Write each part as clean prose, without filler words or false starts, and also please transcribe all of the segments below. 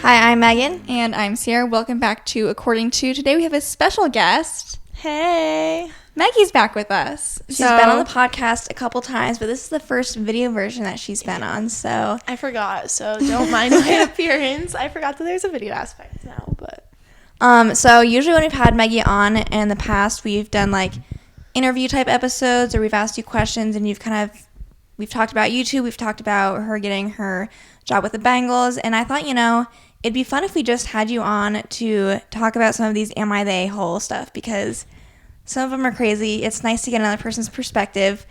Hi, I'm Megan. And I'm Ciera. Welcome back to According To. Today we have a special guest. Hey. Maggie's back with us. She's been on the podcast a couple times, but this is the first video version that she's been on, so. I forgot, so don't mind my appearance. I forgot that there's a video aspect now, but. So usually when we've had Maggie on in the past, we've done like interview type episodes or we've asked you questions and we've talked about YouTube, we've talked about her getting her job with the Bengals, and I thought, it'd be fun if we just had you on to talk about some of these am I the a-hole stuff, because some of them are crazy. It's nice to get another person's perspective.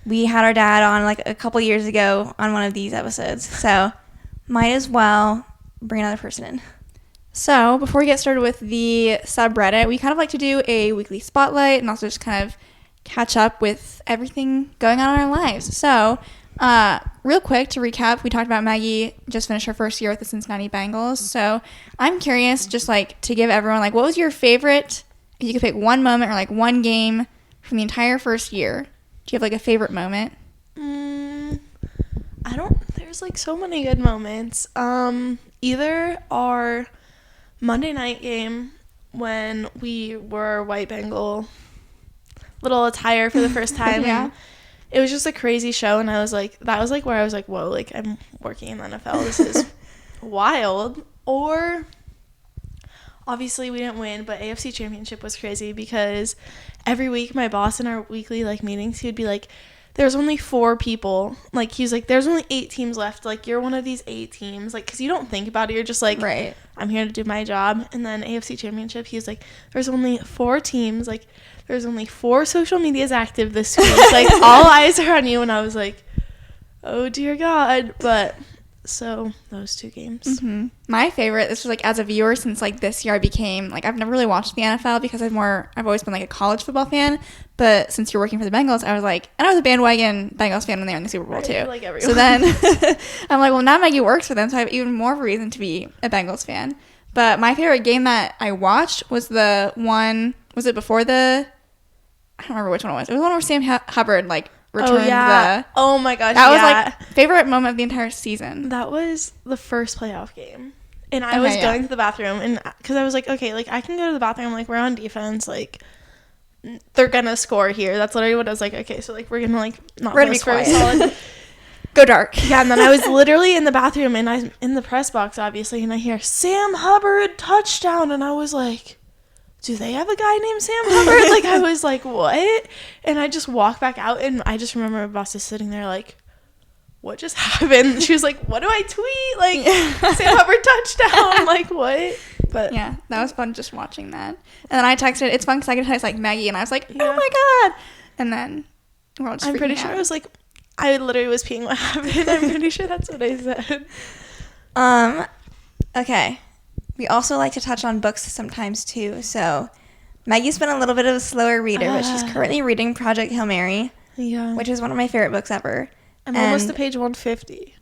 We had our dad on like a couple years ago on one of these episodes, so might as well bring another person in. So before we get started with the subreddit, we kind of like to do a weekly spotlight and also just kind of catch up with everything going on in our lives. So real quick to recap, we talked about Maggie just finished her first year with the Cincinnati Bengals. So I'm curious, just like to give everyone, like, what was your favorite, if you could pick one moment or like one game from the entire first year, do you have like a favorite moment? There's like so many good moments. Either our Monday night game when we wore white Bengal little attire for the first time. Yeah. And it was just a crazy show, and I was like, that was like where I was like, whoa, like I'm working in the NFL. This is wild. Or obviously we didn't win, but AFC Championship was crazy because every week my boss in our weekly like meetings, he would be like, there's only 4 people. Like, he's like, there's only 8 teams left. Like, you're one of these 8 teams. Like, because you don't think about it. You're just like, Right. I'm here to do my job. And then AFC Championship, he was like, there's only 4 teams. Like, there's only 4 social medias active this week. Like, all eyes are on you. And I was like, oh, dear God. But so those 2 games. Mm-hmm. My favorite, this was like as a viewer, since like this year I became like, I've never really watched the NFL because I've always been like a college football fan, but since you're working for the Bengals, I was like, and I was a bandwagon Bengals fan when they were in the Super Bowl too. Like everyone. So then I'm like, well, now Maggie works for them, so I have even more of a reason to be a Bengals fan. But my favorite game that I watched was the one, was it before I don't remember which one it was. It was the one where Sam Hubbard like returned oh my gosh, that was like favorite moment of the entire season. That was the first playoff game, and I was going to the bathroom, and because I was like, okay, like I can go to the bathroom, like we're on defense, like they're gonna score here. That's literally what I was like. Okay, so like we're gonna like not we're gonna be quiet. solid. Go dark. Yeah, and then I was literally in the bathroom, and I'm in the press box obviously, and I hear Sam Hubbard touchdown, and I was like, do they have a guy named Sam Hubbard? Like, I was like, what? And I just walked back out, and I just remember my boss is sitting there like, what just happened? She was like, what do I tweet? Like, Sam Hubbard touchdown. Like, what? But yeah, that was fun just watching that. And then I texted, it's fun because I could text like Maggie, and I was like, yeah. oh my God. And then we're all just I'm pretty out. sure I was like, I literally was peeing what happened. I'm pretty sure that's what I said. Okay. We also like to touch on books sometimes too. So Maggie's been a little bit of a slower reader, but she's currently reading Project Hail Mary, which is one of my favorite books ever. I'm almost to page 150.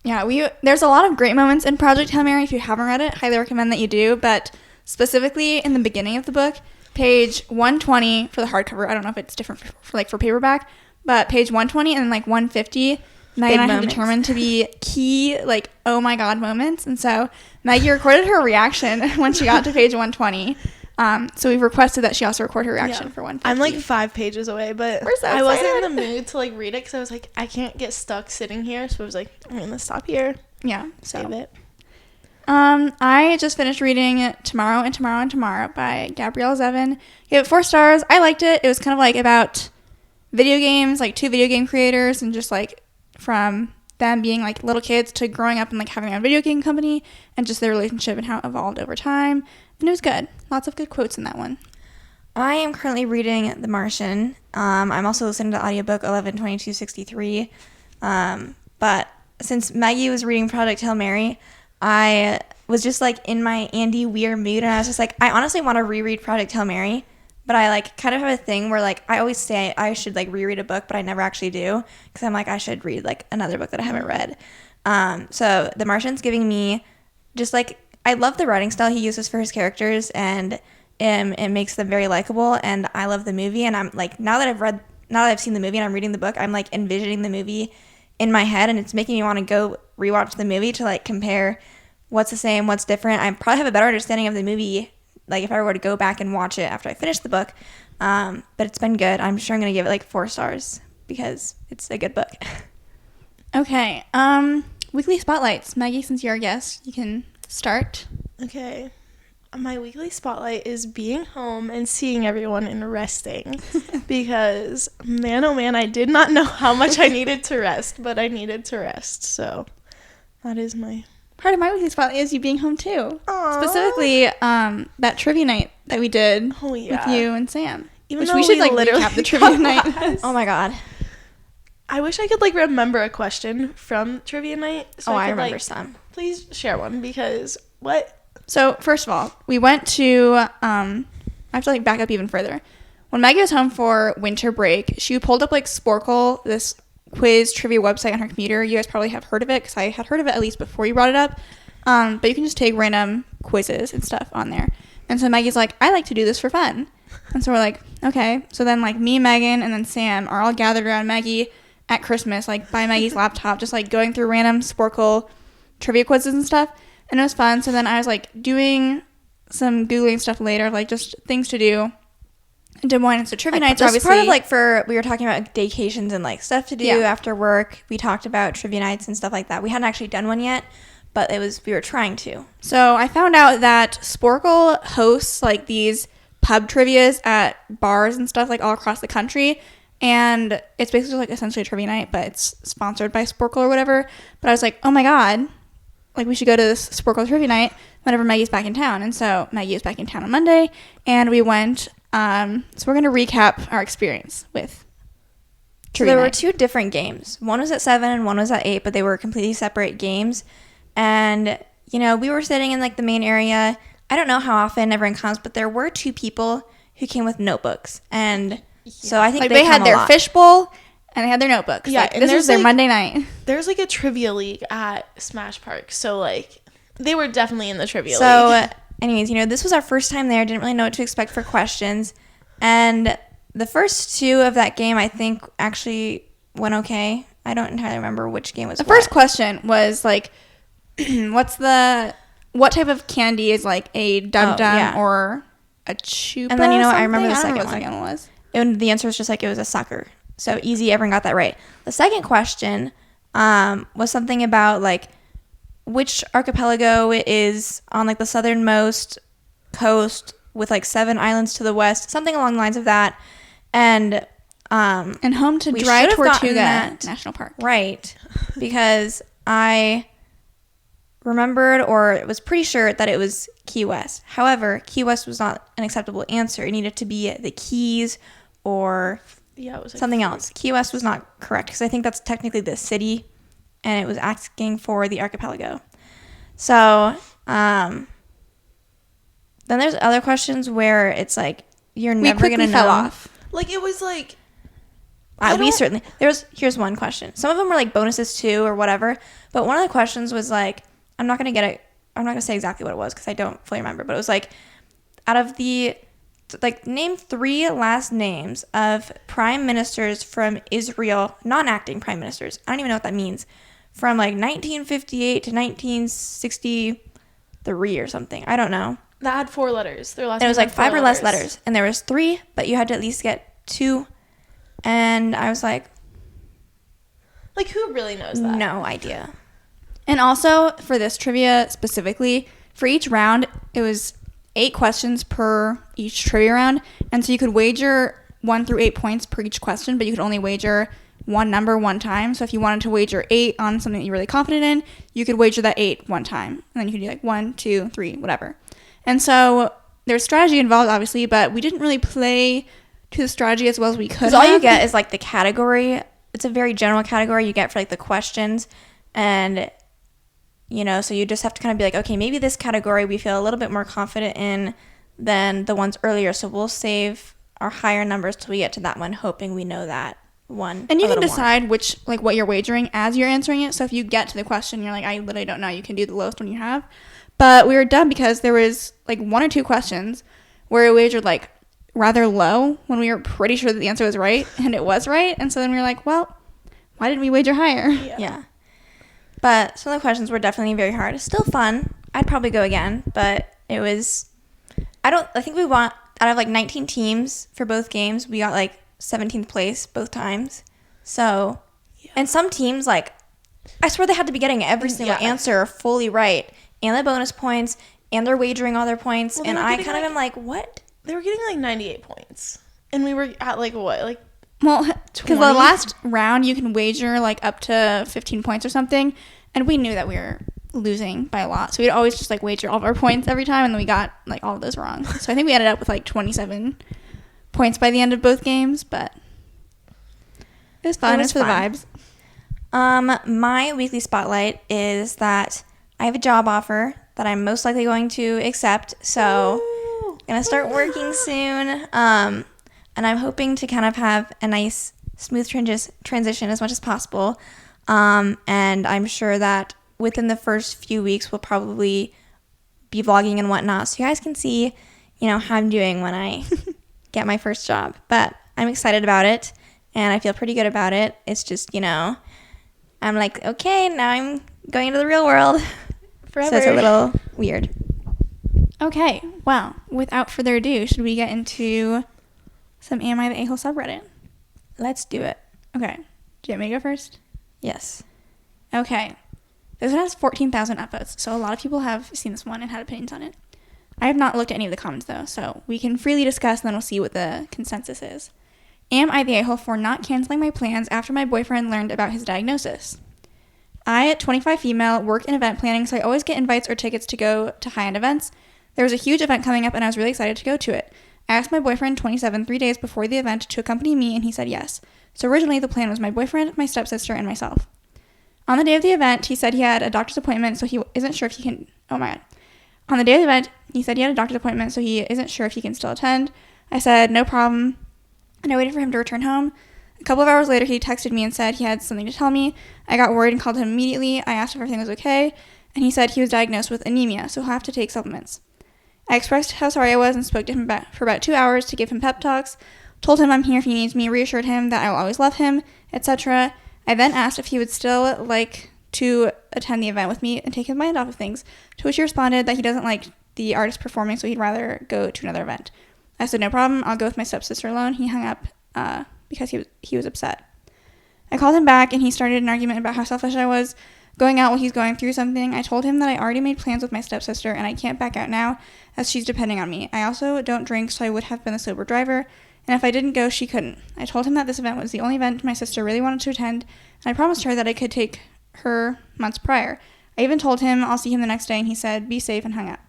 Yeah, there's a lot of great moments in Project Hail Mary. If you haven't read it, highly recommend that you do. But specifically in the beginning of the book, page 120 for the hardcover. I don't know if it's different for paperback, but page 120 and then like 150. Maggie and I have determined to be key, like, oh my God moments. And so Maggie recorded her reaction when she got to page 120. So we've requested that she also record her reaction for 150. I'm like 5 pages away, but I wasn't in the mood to like read it because I was like, I can't get stuck sitting here. So I was like, I'm going to stop here. Yeah. Save it. I just finished reading Tomorrow and Tomorrow and Tomorrow by Gabrielle Zevin. Gave it 4 stars. I liked it. It was kind of like about video games, like 2 video game creators, and just like from them being like little kids to growing up and like having a video game company, and just their relationship and how it evolved over time. And it was good. Lots of good quotes in that one. I am currently reading The Martian. I'm also listening to the audiobook 11/22/63. But since Maggie was reading Project Hail Mary, I was just like in my Andy Weir mood, and I was just like, I honestly want to reread Project Hail Mary. But I like kind of have a thing where like I always say I should like reread a book, but I never actually do because I'm like I should read like another book that I haven't read. So The Martian's giving me just like, I love the writing style he uses for his characters, and it makes them very likable. And I love the movie, and I'm like now that I've seen the movie and I'm reading the book, I'm like envisioning the movie in my head, and it's making me want to go rewatch the movie to like compare what's the same, what's different. I probably have a better understanding of the movie, like if I were to go back and watch it after I finish the book. But it's been good. I'm sure I'm going to give it like 4 stars because it's a good book. Okay. Weekly spotlights. Maggie, since you're our guest, you can start. Okay. My weekly spotlight is being home and seeing everyone and resting because, man, oh man, I did not know how much I needed to rest, but I needed to rest. So that is my... Part of my weekly spotlight is you being home too. Aww. Specifically, that trivia night that we did with you and Sam. Even which we should like literally recap the trivia night. Oh my God. I wish I could like remember a question from trivia night. So I could, remember like, some. Please share one because what? So first of all, we went to, I have to like back up even further. When Maggie was home for winter break, she pulled up like Sporkle, this quiz trivia website on her computer. You guys probably have heard of it because I had heard of it at least before you brought it up. But you can just take random quizzes and stuff on there. And so Maggie's like, I like to do this for fun. And so we're like, okay. So then like me, Megan, and then Sam are all gathered around Maggie at Christmas, like by Maggie's laptop, just like going through random Sporkle trivia quizzes and stuff. And it was fun. So then I was like doing some Googling stuff later, like just things to do in Des Moines. So trivia nights, this obviously. part of like we were talking about vacations and like stuff to do Yeah. after work. We talked about trivia nights and stuff like that. We hadn't actually done one yet, but we were trying to. So I found out that Sporkle hosts like these pub trivias at bars and stuff like all across the country. And it's basically like essentially a trivia night, but it's sponsored by Sporkle or whatever. But I was like, oh my God, like we should go to this Sporkle trivia night whenever Maggie's back in town. And so Maggie was back in town on Monday and we went. So we're going to recap our experience with So there were 2 different games. One was at 7 and one was at 8, but they were completely separate games. And, you know, we were sitting in like the main area. I don't know how often everyone comes, but there were 2 people who came with notebooks. And so I think like they had their fishbowl and they had their notebooks. Yeah, like, and this there's, was their like- Monday night. There's like a trivia league at Smash Park. So like they were definitely in the trivia league. So anyways, you know, this was our first time there. Didn't really know what to expect for questions. And the first 2 of that game, I think, actually went okay. I don't entirely remember which game was The first question was like, what type of candy is like a dum dum yeah. or a chupa? And then, you know, I something? remember the don't second know what one. the second one was. And the answer was just like it was a sucker. So easy, everyone got that right. The second question was something about like which archipelago is on like the southernmost coast with like 7 islands to the west, something along the lines of that. And home to we Dry should have gotten Tortuga that. National Park. Right, because I remembered or was pretty sure that it was Key West. However, Key West was not an acceptable answer. It needed to be the Keys or yeah, it was like something else. Key West was not correct because I think that's technically the city, and it was asking for the archipelago. So then there's other questions where it's like you're never gonna know. Fell off. Like it was like We certainly here's one question. Some of them were like bonuses too or whatever, but one of the questions was like I'm not gonna say exactly what it was because I don't fully remember, but it was like out of the like name 3 last names of prime ministers from Israel, non-acting prime ministers. I don't even know what that means. From like 1958 to 1963 or something. I don't know. that had 4 letters. Their last And it was name like had 5 4 or less letters, and there was 3, but you had to at least get 2. And I was like, Like who really knows that? no idea. And also for this trivia specifically, for each round, it was 8 questions per each trivia round. And so you could wager 1 through 8 points per each question, but you could only wager one number one time. So if you wanted to wager 8 on something that you're really confident in, you could wager that 8 one time. And then you could do like 1, 2, 3, whatever. And so there's strategy involved, obviously, but we didn't really play to the strategy as well as we could. Because all you get is like the category. It's a very general category you get for like the questions. And, you know, so you just have to kind of be like, okay, maybe this category we feel a little bit more confident in than the ones earlier. So we'll save our higher numbers till we get to that one, hoping we know that one. And you a can little decide which, like, what you're wagering as you're answering it. So if you get to the question, you're like, I literally don't know, you can do the lowest one you have. But we were done because there was like 1 or 2 questions where we wagered like rather low when we were pretty sure that the answer was right, and it was right. And so then we were like, well, why didn't we wager higher? Yeah. But some of the questions were definitely very hard. It's still fun. I'd probably go again, but it was, I think we won, out of like 19 teams for both games, we got like 17th place both times. So, and some teams, like, I swear they had to be getting every single answer fully right, and the bonus points, and they're wagering all their points, and I kind of am like, what? They were getting like 98 points, and we were at like what, like, well, because the last round you can wager like up to 15 points or something, and we knew that we were losing by a lot, so we'd always just like wager all of our points every time, and then we got like all of those wrong. So I think we ended up with like 27 points by the end of both games, but it was fun. It was for fun. The vibes. My weekly spotlight is that I have a job offer that I'm most likely going to accept, so I'm gonna start working soon. And I'm hoping to kind of have a nice, smooth transition as much as possible. And I'm sure that within the first few weeks, we'll probably be vlogging and whatnot, so you guys can see, how I'm doing when I get my first job. But I'm excited about it, and I feel pretty good about it. It's just, I'm like, okay, now I'm going into the real world. Forever. So it's a little weird. Okay, well, without further ado, should we get into some Am I the A-hole subreddit? Let's do it. Okay. Do you want me to go first? Yes. Okay. This one has 14,000 upvotes, so a lot of people have seen this one and had opinions on it. I have not looked at any of the comments, though, so we can freely discuss, and then we'll see what the consensus is. Am I the a-hole for not canceling my plans after my boyfriend learned about his diagnosis? I, 25 female, work in event planning, so I always get invites or tickets to go to high-end events. There was a huge event coming up, and I was really excited to go to it. I asked my boyfriend, 27, 3 days before the event to accompany me, and he said yes. So originally the plan was my boyfriend, my stepsister, and myself. On the day of the event, he said he had a doctor's appointment, so he isn't sure if he can... Oh my god. On the day of the event, he said he had a doctor's appointment, so he isn't sure if he can still attend. I said, no problem, and I waited for him to return home. A couple of hours later, he texted me and said he had something to tell me. I got worried and called him immediately. I asked if everything was okay, and he said he was diagnosed with anemia, so he'll have to take supplements. I expressed how sorry I was and spoke to him for about 2 hours to give him pep talks, told him I'm here if he needs me, reassured him that I will always love him, etc. I then asked if he would still like to attend the event with me and take his mind off of things, to which he responded that he doesn't like the artist performing, so he'd rather go to another event. I said, no problem, I'll go with my stepsister alone. He hung up because he was upset. I called him back, and he started an argument about how selfish I was, going out while he's going through something. I told him that I already made plans with my stepsister, and I can't back out now, as she's depending on me. I also don't drink, so I would have been the sober driver, and if I didn't go, she couldn't. I told him that this event was the only event my sister really wanted to attend, and I promised her that I could take her months prior. I even told him I'll see him the next day, and he said, be safe, and hung up.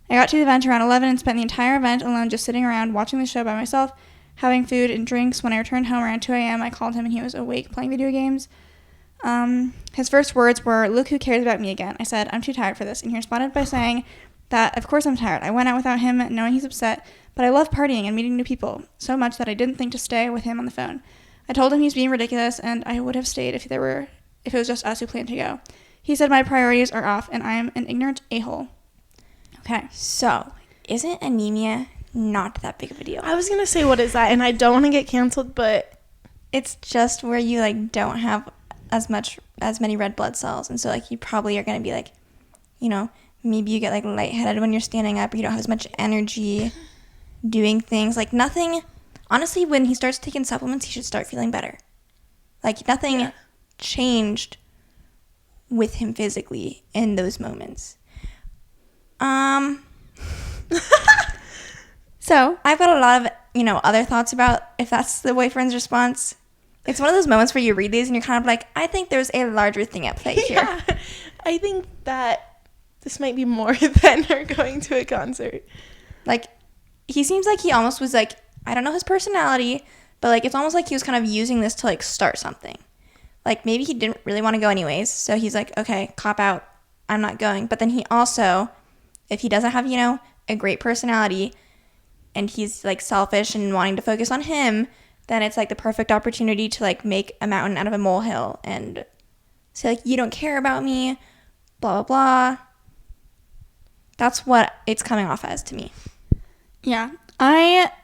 I got to the event around 11 and spent the entire event alone, just sitting around watching the show by myself, having food and drinks. When I returned home around 2 a.m., I called him, and he was awake playing video games. His first words were, look who cares about me again. I said, I'm too tired for this, and he responded by saying that, of course I'm tired. I went out without him, knowing he's upset, but I love partying and meeting new people, so much that I didn't think to stay with him on the phone. I told him he's being ridiculous, and I would have stayed if it was just us who planned to go. He said my priorities are off, and I am an ignorant a-hole. Okay. So, isn't anemia not that big of a deal? I was gonna say, what is that? And I don't want to get canceled, but it's just where you like don't have as many red blood cells, and so like you probably are gonna be like, maybe you get like lightheaded when you're standing up, or you don't have as much energy doing things. Like nothing. Honestly, when he starts taking supplements, he should start feeling better. Like nothing changed with him physically in those moments. So I've got a lot of, other thoughts about if that's the boyfriend's response. It's one of those moments where you read these and you're kind of like, I think there's a larger thing at play here. Yeah, I think that this might be more than her going to a concert. Like, he seems like he almost was like, I don't know his personality, but like it's almost like he was kind of using this to like start something. Like maybe he didn't really want to go anyways, so he's like, okay, cop out, I'm not going. But then he also, if he doesn't have, a great personality and he's like selfish and wanting to focus on him, then it's like the perfect opportunity to like make a mountain out of a molehill and say like, you don't care about me, blah, blah, blah. That's what it's coming off as to me. Yeah.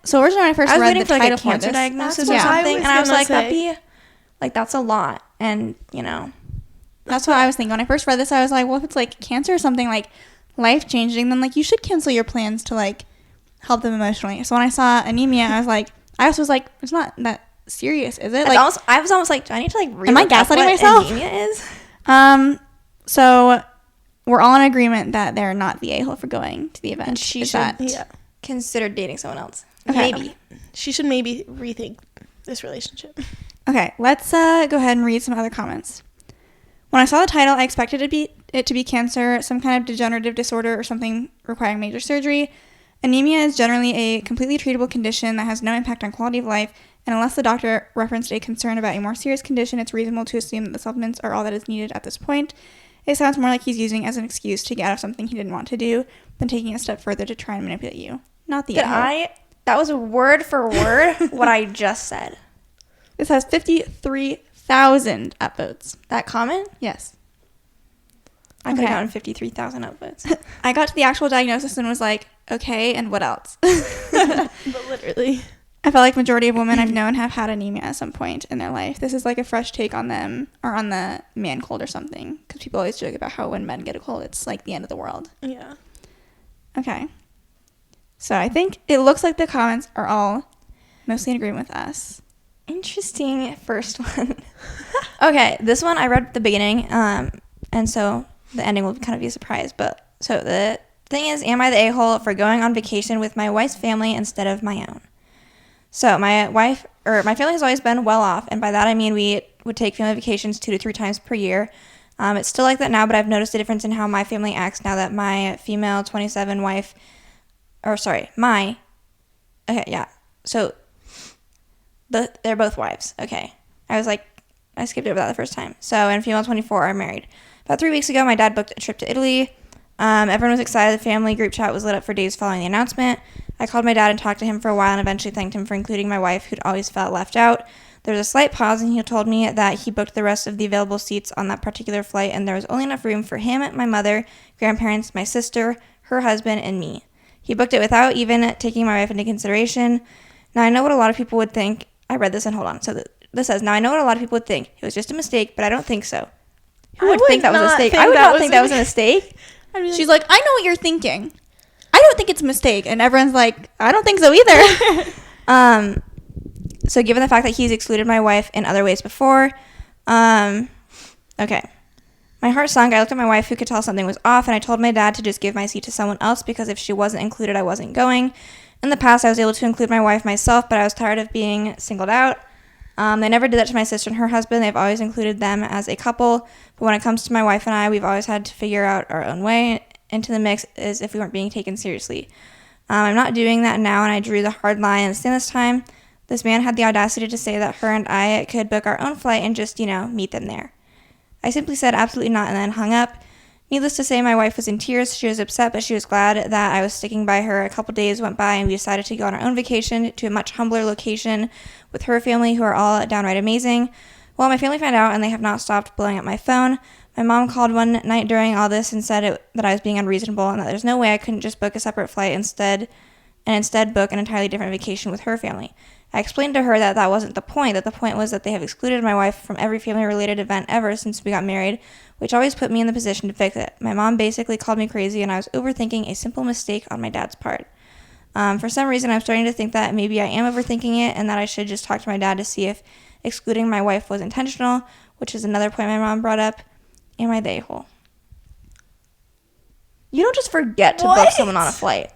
So originally when I first read the for, like, title a cancer for diagnosis or something, and I was like, that's a lot. And, That's what I was thinking. When I first read this, I was like, well, if it's like cancer or something, like life-changing, then, like, you should cancel your plans to, like, help them emotionally. So when I saw Anemia, I also was like, it's not that serious, is it? Like, I was almost like, do I need to, like, am I gaslighting myself? Anemia is? So we're all in agreement that they're not the a-hole for going to the event. And she should consider dating someone else. Okay. Maybe. She should maybe rethink this relationship. Okay, let's go ahead and read some other comments. When I saw the title, I expected it to be cancer, some kind of degenerative disorder, or something requiring major surgery. Anemia is generally a completely treatable condition that has no impact on quality of life, and unless the doctor referenced a concern about a more serious condition, it's reasonable to assume that the supplements are all that is needed at this point. It sounds more like he's using as an excuse to get out of something he didn't want to do than taking a step further to try and manipulate you. Not the That was word for word what I just said. This has 53,000 upvotes. That comment? Yes. I could have gotten 53,000 upvotes. I got to the actual diagnosis and was like, okay, and what else? But literally. I felt like majority of women I've known have had anemia at some point in their life. This is like a fresh take on them, or on the man cold or something. Because people always joke about how when men get a cold, it's like the end of the world. Yeah. Okay. So I think it looks like the comments are all mostly in agreement with us. Interesting first one. Okay, this one I read at the beginning, and so the ending will kind of be a surprise. But so the thing is, am I the a-hole for going on vacation with my wife's family instead of my own? So my family has always been well off, and by that I mean we would take family vacations 2 to 3 times per year. It's still like that now, but I've noticed a difference in how my family acts now that my female 27 wife, so they're both wives. Okay. I skipped over that the first time. So, and female 24 are married. About 3 weeks ago, my dad booked a trip to Italy. Everyone was excited. The family group chat was lit up for days following the announcement. I called my dad and talked to him for a while and eventually thanked him for including my wife, who'd always felt left out. There was a slight pause, and he told me that he booked the rest of the available seats on that particular flight, and there was only enough room for him, my mother, grandparents, my sister, her husband, and me. He booked it without even taking my wife into consideration. Now, I know what a lot of people would think. I read this and hold on. So this says, now I know what a lot of people would think. It was just a mistake, but I don't think so. Who would think that was a mistake? I would not think that was a mistake. She's like, I know what you're thinking. I don't think it's a mistake. And everyone's like, I don't think so either. So given the fact that he's excluded my wife in other ways before, okay. My heart sunk. I looked at my wife, who could tell something was off, and I told my dad to just give my seat to someone else because if she wasn't included, I wasn't going. In the past, I was able to include my wife myself, but I was tired of being singled out. They never did that to my sister and her husband. They've always included them as a couple. But when it comes to my wife and I, we've always had to figure out our own way into the mix as if we weren't being taken seriously. I'm not doing that now, and I drew the hard line and stand this time. This man had the audacity to say that her and I could book our own flight and just, meet them there. I simply said absolutely not and then hung up. Needless to say, my wife was in tears. She was upset, but she was glad that I was sticking by her. A couple days went by, and we decided to go on our own vacation to a much humbler location with her family, who are all downright amazing. Well, my family found out, and they have not stopped blowing up my phone. My mom called one night during all this and said that I was being unreasonable and that there's no way I couldn't just book a separate flight instead book an entirely different vacation with her family. I explained to her that that wasn't the point, that the point was that they have excluded my wife from every family-related event ever since we got married, which always put me in the position to fix it. My mom basically called me crazy, and I was overthinking a simple mistake on my dad's part. For some reason, I'm starting to think that maybe I am overthinking it and that I should just talk to my dad to see if excluding my wife was intentional, which is another point my mom brought up. Am I the a-hole? You don't just forget to book someone on a flight.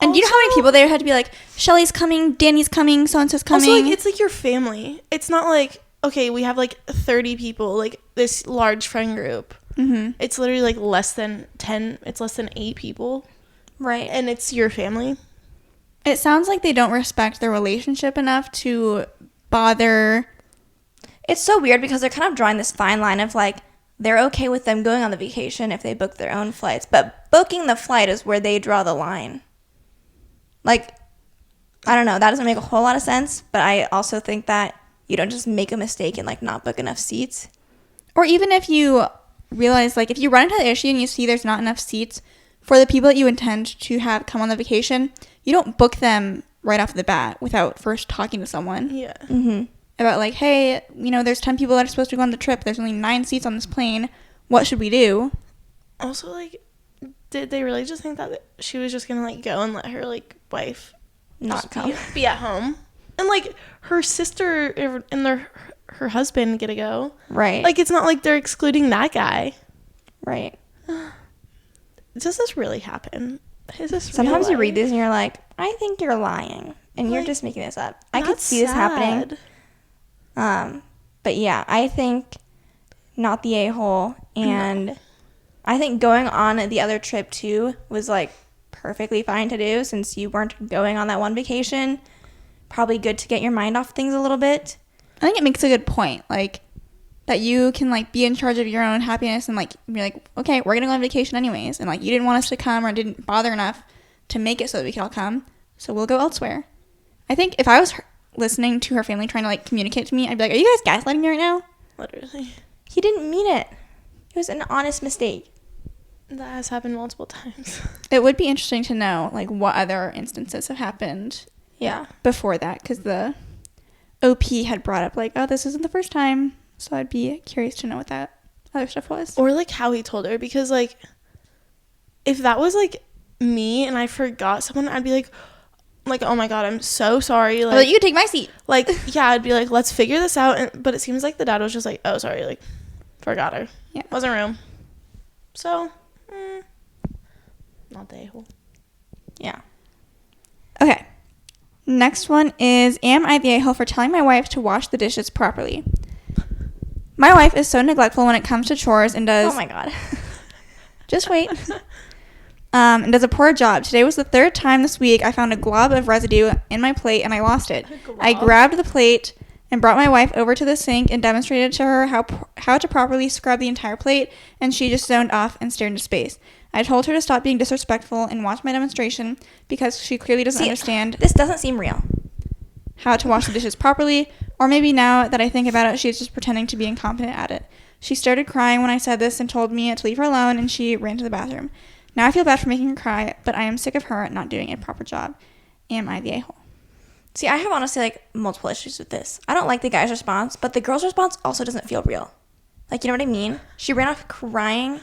And also, you know how many people there had to be like, Shelly's coming, Danny's coming, so-and-so's coming. Also, it's like your family. It's not like, okay, we have 30 people, this large friend group. Mm-hmm. It's literally less than 10, it's less than 8 people. Right. And it's your family. It sounds like they don't respect their relationship enough to bother. It's so weird because they're kind of drawing this fine line of they're okay with them going on the vacation if they book their own flights. But booking the flight is where they draw the line. I don't know, that doesn't make a whole lot of sense, but I also think that you don't just make a mistake and not book enough seats. Or even if you realize, if you run into the issue and you see there's not enough seats for the people that you intend to have come on the vacation, you don't book them right off the bat without first talking to someone. Yeah. Mm-hmm. About hey, there's 10 people that are supposed to go on the trip. There's only 9 seats on this plane. What should we do? Also, did they really just think that she was just gonna like go and let her like wife Not come. be at home, and like her sister and her husband get to go, Right. like it's not like they're excluding that guy. Right. Does this really happen? Is this Sometimes real you read life? these and you're like, I think you're lying and you're Like, just making this up. I could That's see this happening. sad. But yeah, I think not the a-hole, and I think going on the other trip too was like perfectly fine to do since you weren't going on that one vacation. Probably good to get your mind off things a little bit. I think it makes a good point, like that you can like be in charge of your own happiness and like be like, okay, we're gonna go on vacation anyways, and like you didn't want us to come or didn't bother enough to make it so that we could all come, so we'll go elsewhere. I think if I was listening to her family trying to like communicate to me, I'd be like, are you guys gaslighting me right now? Literally, He didn't mean it. It was an honest mistake. that has happened multiple times. It would be interesting to know like what other instances have happened Yeah. before that, because the OP had brought up like, oh, this isn't the first time, so I'd be curious to know what that other stuff was. Or like how he told her, because like if that was like me and I forgot someone, I'd be like oh my god, I'm so sorry, Like, you take my seat. like yeah, I'd be like, let's figure this out. But it seems like the dad was just like, oh sorry, like forgot her. Yeah. Wasn't room. So not the a-hole. Yeah. Okay. Next one is, am I the a-hole for telling my wife to wash the dishes properly? My wife is so neglectful when it comes to chores and does... Oh my god. Just wait. And does a poor job. Today was the third time this week I found a glob of residue in my plate and I lost it. I grabbed the plate and brought my wife over to the sink and demonstrated to her how to properly scrub the entire plate, and she just zoned off and stared into space. I told her to stop being disrespectful and watch my demonstration because she clearly doesn't understand This doesn't seem real. how to wash the dishes properly, or maybe now that I think about it, she's just pretending to be incompetent at it. She started crying when I said this and told me to leave her alone, and she ran to the bathroom. Now I feel bad for making her cry, but I am sick of her not doing a proper job. Am I the a-hole? See, I have honestly like multiple issues with this. I don't like the guy's response, but the girl's response also doesn't feel real. Like, you know what I mean? She ran off crying,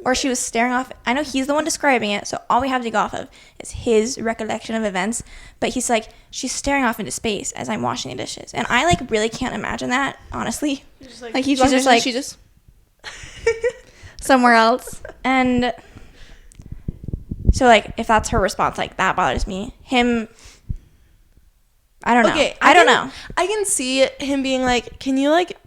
or she was staring off. I know he's the one describing it, so all we have to go off of is his recollection of events. But he's like, she's staring off into space as I'm washing the dishes. And I like really can't imagine that, honestly. Just Like he's She's just just like, like- she just somewhere else. And so like, if that's her response, like that bothers me. Him, I don't know. Okay, I don't know. I can see him being like, can you like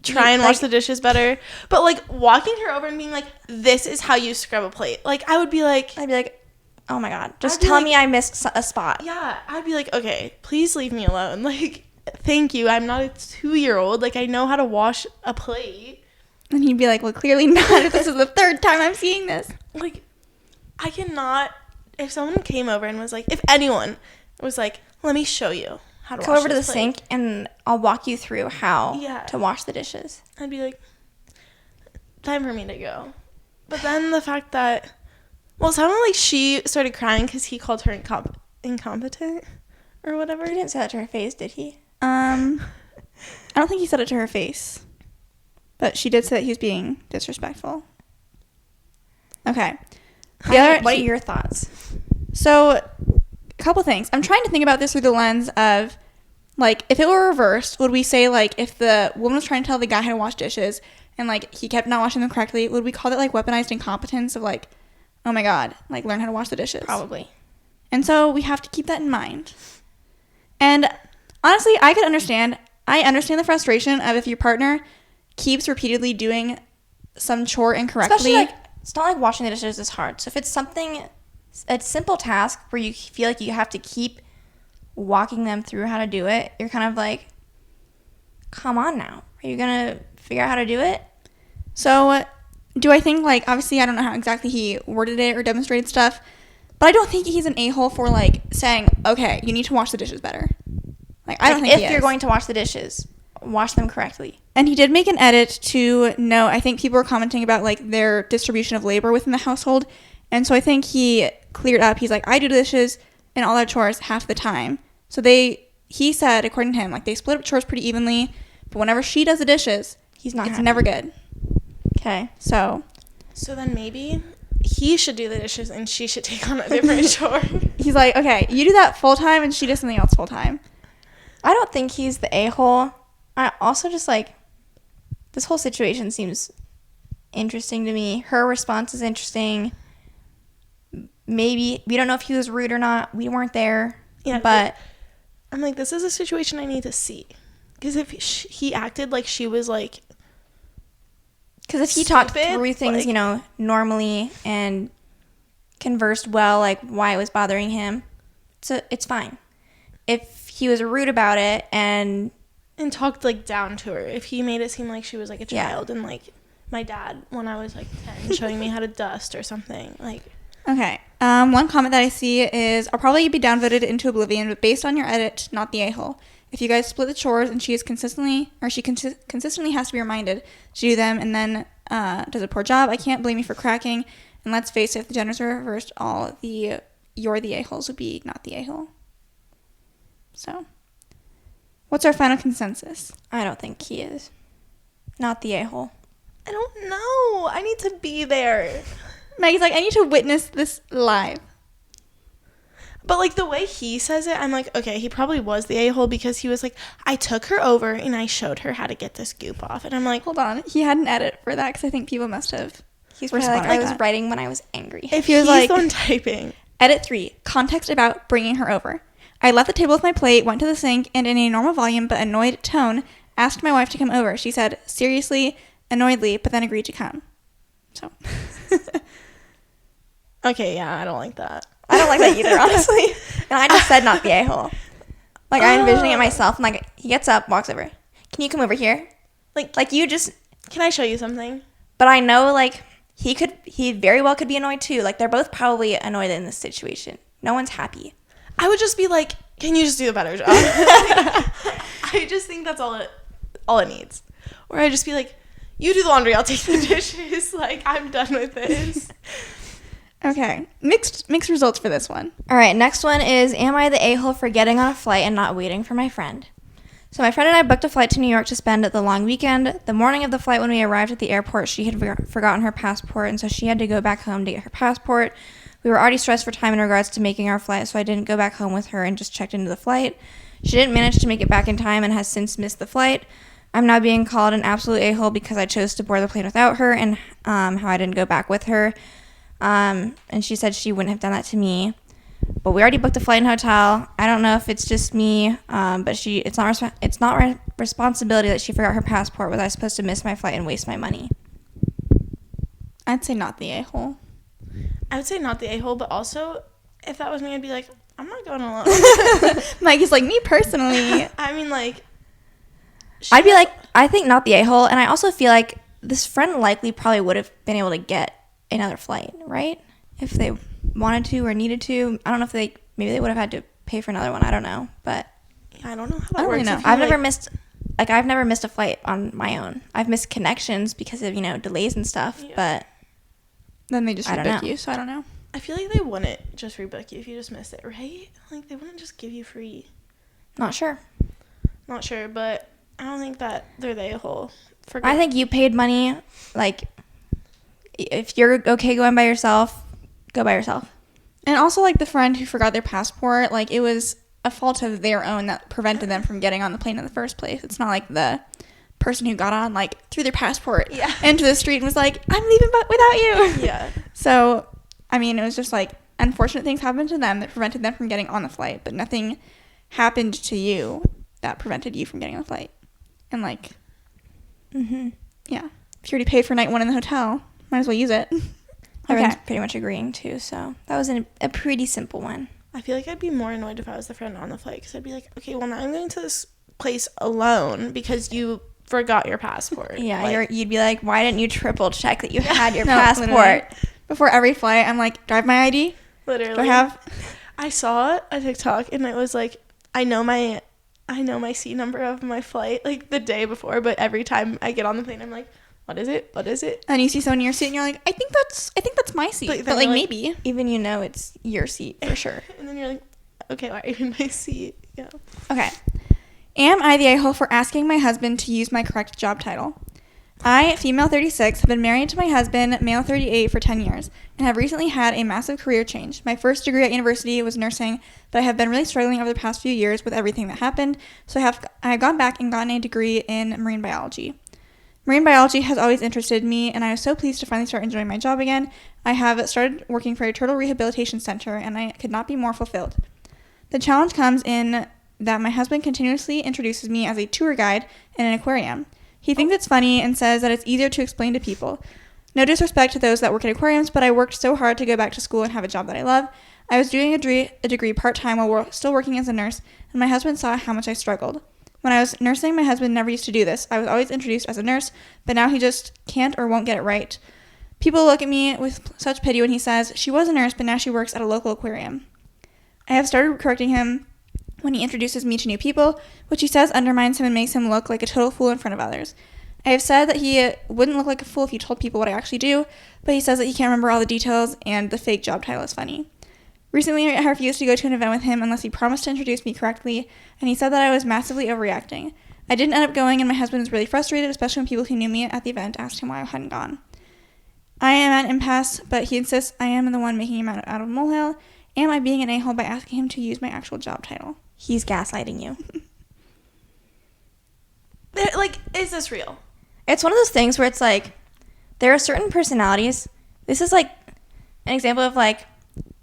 try and Like- wash the dishes better? But like walking her over and being like, this is how you scrub a plate. Like I would be like, I'd be like, oh my god, just I'd be tell like- me I missed a spot. yeah, I'd be like, okay, please leave me alone. Like, thank you. I'm not a 2-year-old. Like I know how to wash a plate. And he'd be like, well, clearly not. If this is the third time I'm seeing this. Like I cannot. If someone came over and was like, if anyone was like, let me show you how to Go wash over to the this plate, sink and I'll walk you through how Yeah. to wash the dishes. I'd be like, time for me to go. But then the fact that, well, it sounded like she started crying because he called her incompetent or whatever. He didn't say that to her face, did he? I don't think he said it to her face. But she did say that he was being disrespectful. Okay. What are your thoughts? So, a couple things. I'm trying to think about this through the lens of, like, if it were reversed, would we say, like, if the woman was trying to tell the guy how to wash dishes and, like, he kept not washing them correctly, would we call that, like, weaponized incompetence of, like, oh my god, like, learn how to wash the dishes? Probably. And so we have to keep that in mind. And honestly, I understand the frustration of if your partner keeps repeatedly doing some chore incorrectly. Especially like, it's not like washing the dishes is hard. So if it's a simple task where you feel like you have to keep walking them through how to do it, you're kind of like, come on now. Are you going to figure out how to do it? So do I think, like, obviously I don't know how exactly he worded it or demonstrated stuff, but I don't think he's an a-hole for, like, saying, okay, you need to wash the dishes better. Like, I don't think if he you're is. going to wash the dishes, wash them correctly. And he did make an edit to note, I think people were commenting about, like, their distribution of labor within the household. And so I think he cleared up. He's like, I do dishes and all our chores half the time. So he said, according to him, like, they split up chores pretty evenly. But whenever she does the dishes, He's not it's happy. never good. Okay. So So then maybe he should do the dishes and she should take on a different chore. He's like, okay, you do that full time and she does something else full time. I don't think he's the a-hole. I also just like, this whole situation seems interesting to me. Her response is interesting. Maybe, we don't know if he was rude or not. We weren't there. Yeah, but I'm like, this is a situation I need to see. Because if he acted like she was like, because if he talked stupid, through things, like, you know, normally and conversed well, like why it was bothering him, so it's fine. If he was rude about it and talked like down to her, if he made it seem like she was like a Yeah. child and like my dad when I was like 10 showing me how to dust or something, like. Okay. One comment that I see is, I'll probably be downvoted into oblivion, but based on your edit, not the a-hole. If you guys split the chores and she consistently has to be reminded to do them and then does a poor job, I can't blame you for cracking. And let's face it, if the genders were reversed, you're the a-holes would be not the a-hole. So, what's our final consensus? I don't think he is. Not the a-hole. I don't know. I need to be there. Maggie's like, I need to witness this live. But, like, the way he says it, I'm like, okay, he probably was the a-hole because he was like, I took her over and I showed her how to get this goop off. And I'm like, Hold on. He had an edit for that because I think people must have. He's probably like, responded I to was that. writing when I was angry. if he was he's like- the one typing. Edit 3. Context about bringing her over. I left the table with my plate, went to the sink, and in a normal volume but annoyed tone, asked my wife to come over. She said, seriously, annoyedly, but then agreed to come. So. Okay, yeah, I don't like that. I don't like that either, honestly. And I just said not the a-hole. Like, I'm envisioning it myself, and like, he gets up, walks over. Can you come over here? Like you just, Can I show you something? but I know, like, he very well could be annoyed too. Like, they're both probably annoyed in this situation. No one's happy. I would just be like, can you just do a better job? I just think that's all it needs. Or I'd just be like, you do the laundry, I'll take the dishes. Like, I'm done with this. Okay. Mixed results for this one. All right, next one is, am I the a-hole for getting on a flight and not waiting for my friend? So my friend and I booked a flight to New York to spend the long weekend. The morning of the flight, when we arrived at the airport, she had forgotten her passport, and so she had to go back home to get her passport. We were already stressed for time in regards to making our flight, so I didn't go back home with her and just checked into the flight. She didn't manage to make it back in time and has since missed the flight. I'm now being called an absolute a-hole because I chose to board the plane without her and how I didn't go back with her. And she said she wouldn't have done that to me. But we already booked a flight and hotel. I don't know if it's just me, but it's not responsibility that she forgot her passport. Was I supposed to miss my flight and waste my money? I'd say not the a-hole. I would say not the a-hole, but also, if that was me, I'd be like, I'm not going alone. Maggie's like, me personally. I mean, like, I'd be like, I think not the a-hole, and I also feel like this friend likely probably would have been able to get another flight, right? If they wanted to or needed to. I don't know if maybe they would have had to pay for another one. I don't know, but I don't know how that I don't works. really know. If you, I've like- never missed a flight on my own. I've missed connections because of, delays and stuff, Yeah. but Then they just I don't rebook know. you, so I don't know. I feel like they wouldn't just rebook you if you just missed it, right? Like, they wouldn't just give you free. not sure. Not sure, but I don't think that they're the a-hole. I think you paid money. Like, if you're okay going by yourself, go by yourself. And also, like, the friend who forgot their passport, like, it was a fault of their own that prevented them from getting on the plane in the first place. It's not like the person who got on, like, threw their passport into the street and was like, I'm leaving without you. Yeah. So, I mean, it was just, like, unfortunate things happened to them that prevented them from getting on the flight, but nothing happened to you that prevented you from getting on the flight. And, like, yeah. If you already paid for night one in the hotel, might as well use it. Everyone's pretty much agreeing too, so that was a pretty simple one. I feel like I'd be more annoyed if I was the friend on the flight because I'd be like, okay, well, now I'm going to this place alone because you forgot your passport. Yeah, Like, you'd be like, why didn't you triple check that you had your No, passport? literally. Before every flight, I'm like, do I have my ID? literally. Do I have? I saw a TikTok and it was like, I know my seat number of my flight like the day before, but every time I get on the plane, I'm like, what is it? What is it? And you see someone in your seat and you're like, I think that's my seat. But But, then like, you're like- maybe. Even it's your seat for sure. And then you're like, okay, why are you in my seat? Yeah. Okay. Am I the a-hole for asking my husband to use my correct job title? I, female 36, have been married to my husband, male 38, for 10 years, and have recently had a massive career change. My first degree at university was nursing, but I have been really struggling over the past few years with everything that happened, so I have gone back and gotten a degree in marine biology. Marine biology has always interested me, and I was so pleased to finally start enjoying my job again. I have started working for a turtle rehabilitation center, and I could not be more fulfilled. The challenge comes in that my husband continuously introduces me as a tour guide in an aquarium. He thinks it's funny and says that it's easier to explain to people. No disrespect to those that work at aquariums, but I worked so hard to go back to school and have a job that I love. I was doing a degree part-time while still working as a nurse, and my husband saw how much I struggled. When I was nursing, my husband never used to do this. I was always introduced as a nurse, but now he just can't or won't get it right. People look at me with such pity when he says, she was a nurse, but now she works at a local aquarium. I have started correcting him when he introduces me to new people, which he says undermines him and makes him look like a total fool in front of others. I have said that he wouldn't look like a fool if he told people what I actually do, but he says that he can't remember all the details and the fake job title is funny. Recently, I refused to go to an event with him unless he promised to introduce me correctly, and he said that I was massively overreacting. I didn't end up going, and my husband was really frustrated, especially when people who knew me at the event asked him why I hadn't gone. I am at an impasse, but he insists I am the one making him out of a molehill. Am I being an a-hole by asking him to use my actual job title? He's gaslighting you. Like, is this real? It's one of those things where it's like, there are certain personalities. This is like an example of like,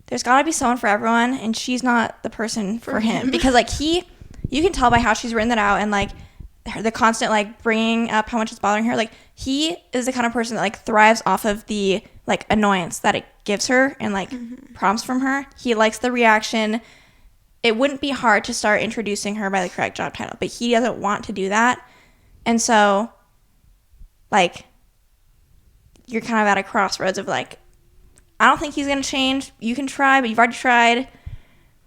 there's got to be someone for everyone, and she's not the person for him. Because like you can tell by how she's written that out, and like the constant like bringing up how much it's bothering her. Like, he is the kind of person that like thrives off of the like annoyance that it gives her and like prompts from her. He likes the reaction. It wouldn't be hard to start introducing her by the correct job title, but he doesn't want to do that. And so, like, you're kind of at a crossroads of, like, I don't think he's going to change. You can try, but you've already tried.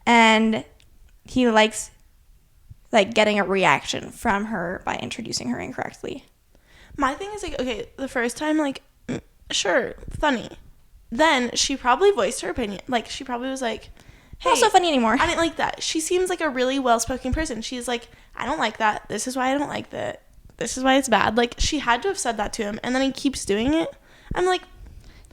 And he likes, like, getting a reaction from her by introducing her incorrectly. My thing is, like, okay, the first time, like, sure, funny. Then she probably voiced her opinion. Like, she probably was like, hey, not so funny anymore. I didn't like that. She seems like a really well-spoken person. She's like, I don't like that. This is why I don't like that. This is why it's bad. Like, she had to have said that to him, and then he keeps doing it. I'm like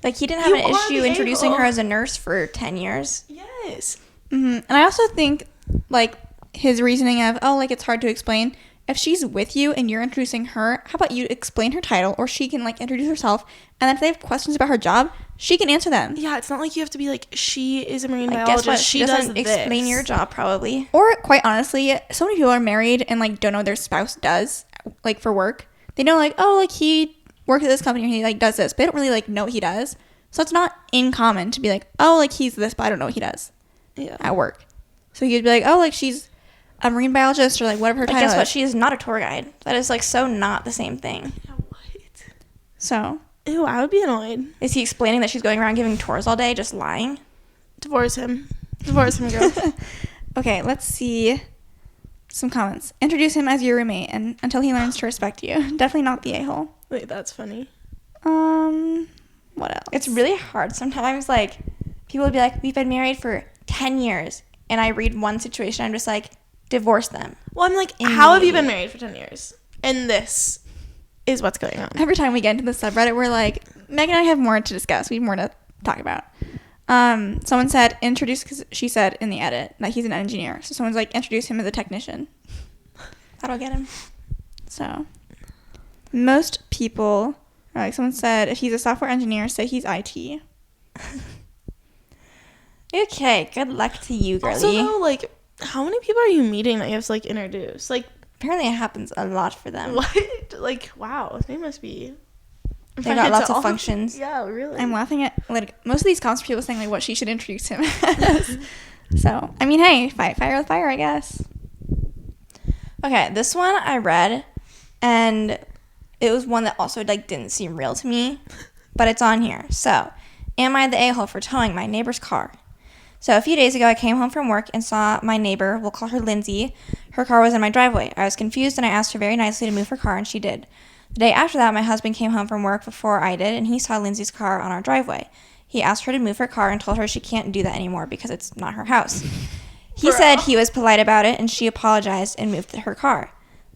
he didn't have an issue introducing her as a nurse for 10 years. Yes. Mm-hmm. And I also think, like, his reasoning of, oh, like, it's hard to explain. If she's with you and you're introducing her, how about you explain her title, or she can, like, introduce herself, and then if they have questions about her job, she can answer them. Yeah, it's not like you have to be like, she is a marine Like, biologist. guess what? She doesn't does explain this. your job, probably. Or, quite honestly, so many people are married and, like, don't know what their spouse does, like, for work. They know, like, oh, like, he works at this company, or he, like, does this, but they don't really, like, know what he does. So it's not uncommon to be like, oh, like, he's this, but I don't know what he does at work. So he'd be like, oh, like, she's a marine biologist, or, like, whatever her title is. Guess what? She is not a tour guide. That is, like, so not the same thing. Yeah, what? So. Ew, I would be annoyed. Is he explaining that she's going around giving tours all day, just lying? Divorce him. Divorce him, girl. Okay, let's see some comments. Introduce him as your roommate and until he learns to respect you. Definitely not the a-hole. Wait, that's funny. What else? It's really hard sometimes. Like, people would be like, we've been married for 10 years. And I read one situation, I'm just like, divorce them. Well, I'm like, how have you been married for 10 years? And this is what's going on. Every time we get into the subreddit, we're like, Meg and I have more to discuss. We have more to talk about. Someone said, introduce, because she said in the edit that he's an engineer. So someone's like, introduce him as a technician. That'll get him. So, most people, like someone said, if he's a software engineer, say he's IT. Okay, good luck to you, girlie. Also, though, like, how many people are you meeting that you have to, like, introduce? Like, apparently it happens a lot for them. what? Like, wow, they must be. They got lots of functions. Yeah, really. I'm laughing at, like, most of these comments are people saying, like, what she should introduce him as. So, I mean, hey, fight fire with fire, I guess. Okay, this one I read, and it was one that also, like, didn't seem real to me, but it's on here. So, am I the a-hole for towing my neighbor's car? So, a few days ago, I came home from work and saw my neighbor, we'll call her Lindsay. Her car was in my driveway. I was confused, and I asked her very nicely to move her car, and she did. The day after that, my husband came home from work before I did, and he saw Lindsay's car on our driveway. He asked her to move her car and told her she can't do that anymore because it's not her house. He said he was polite about it, and she apologized and moved her car.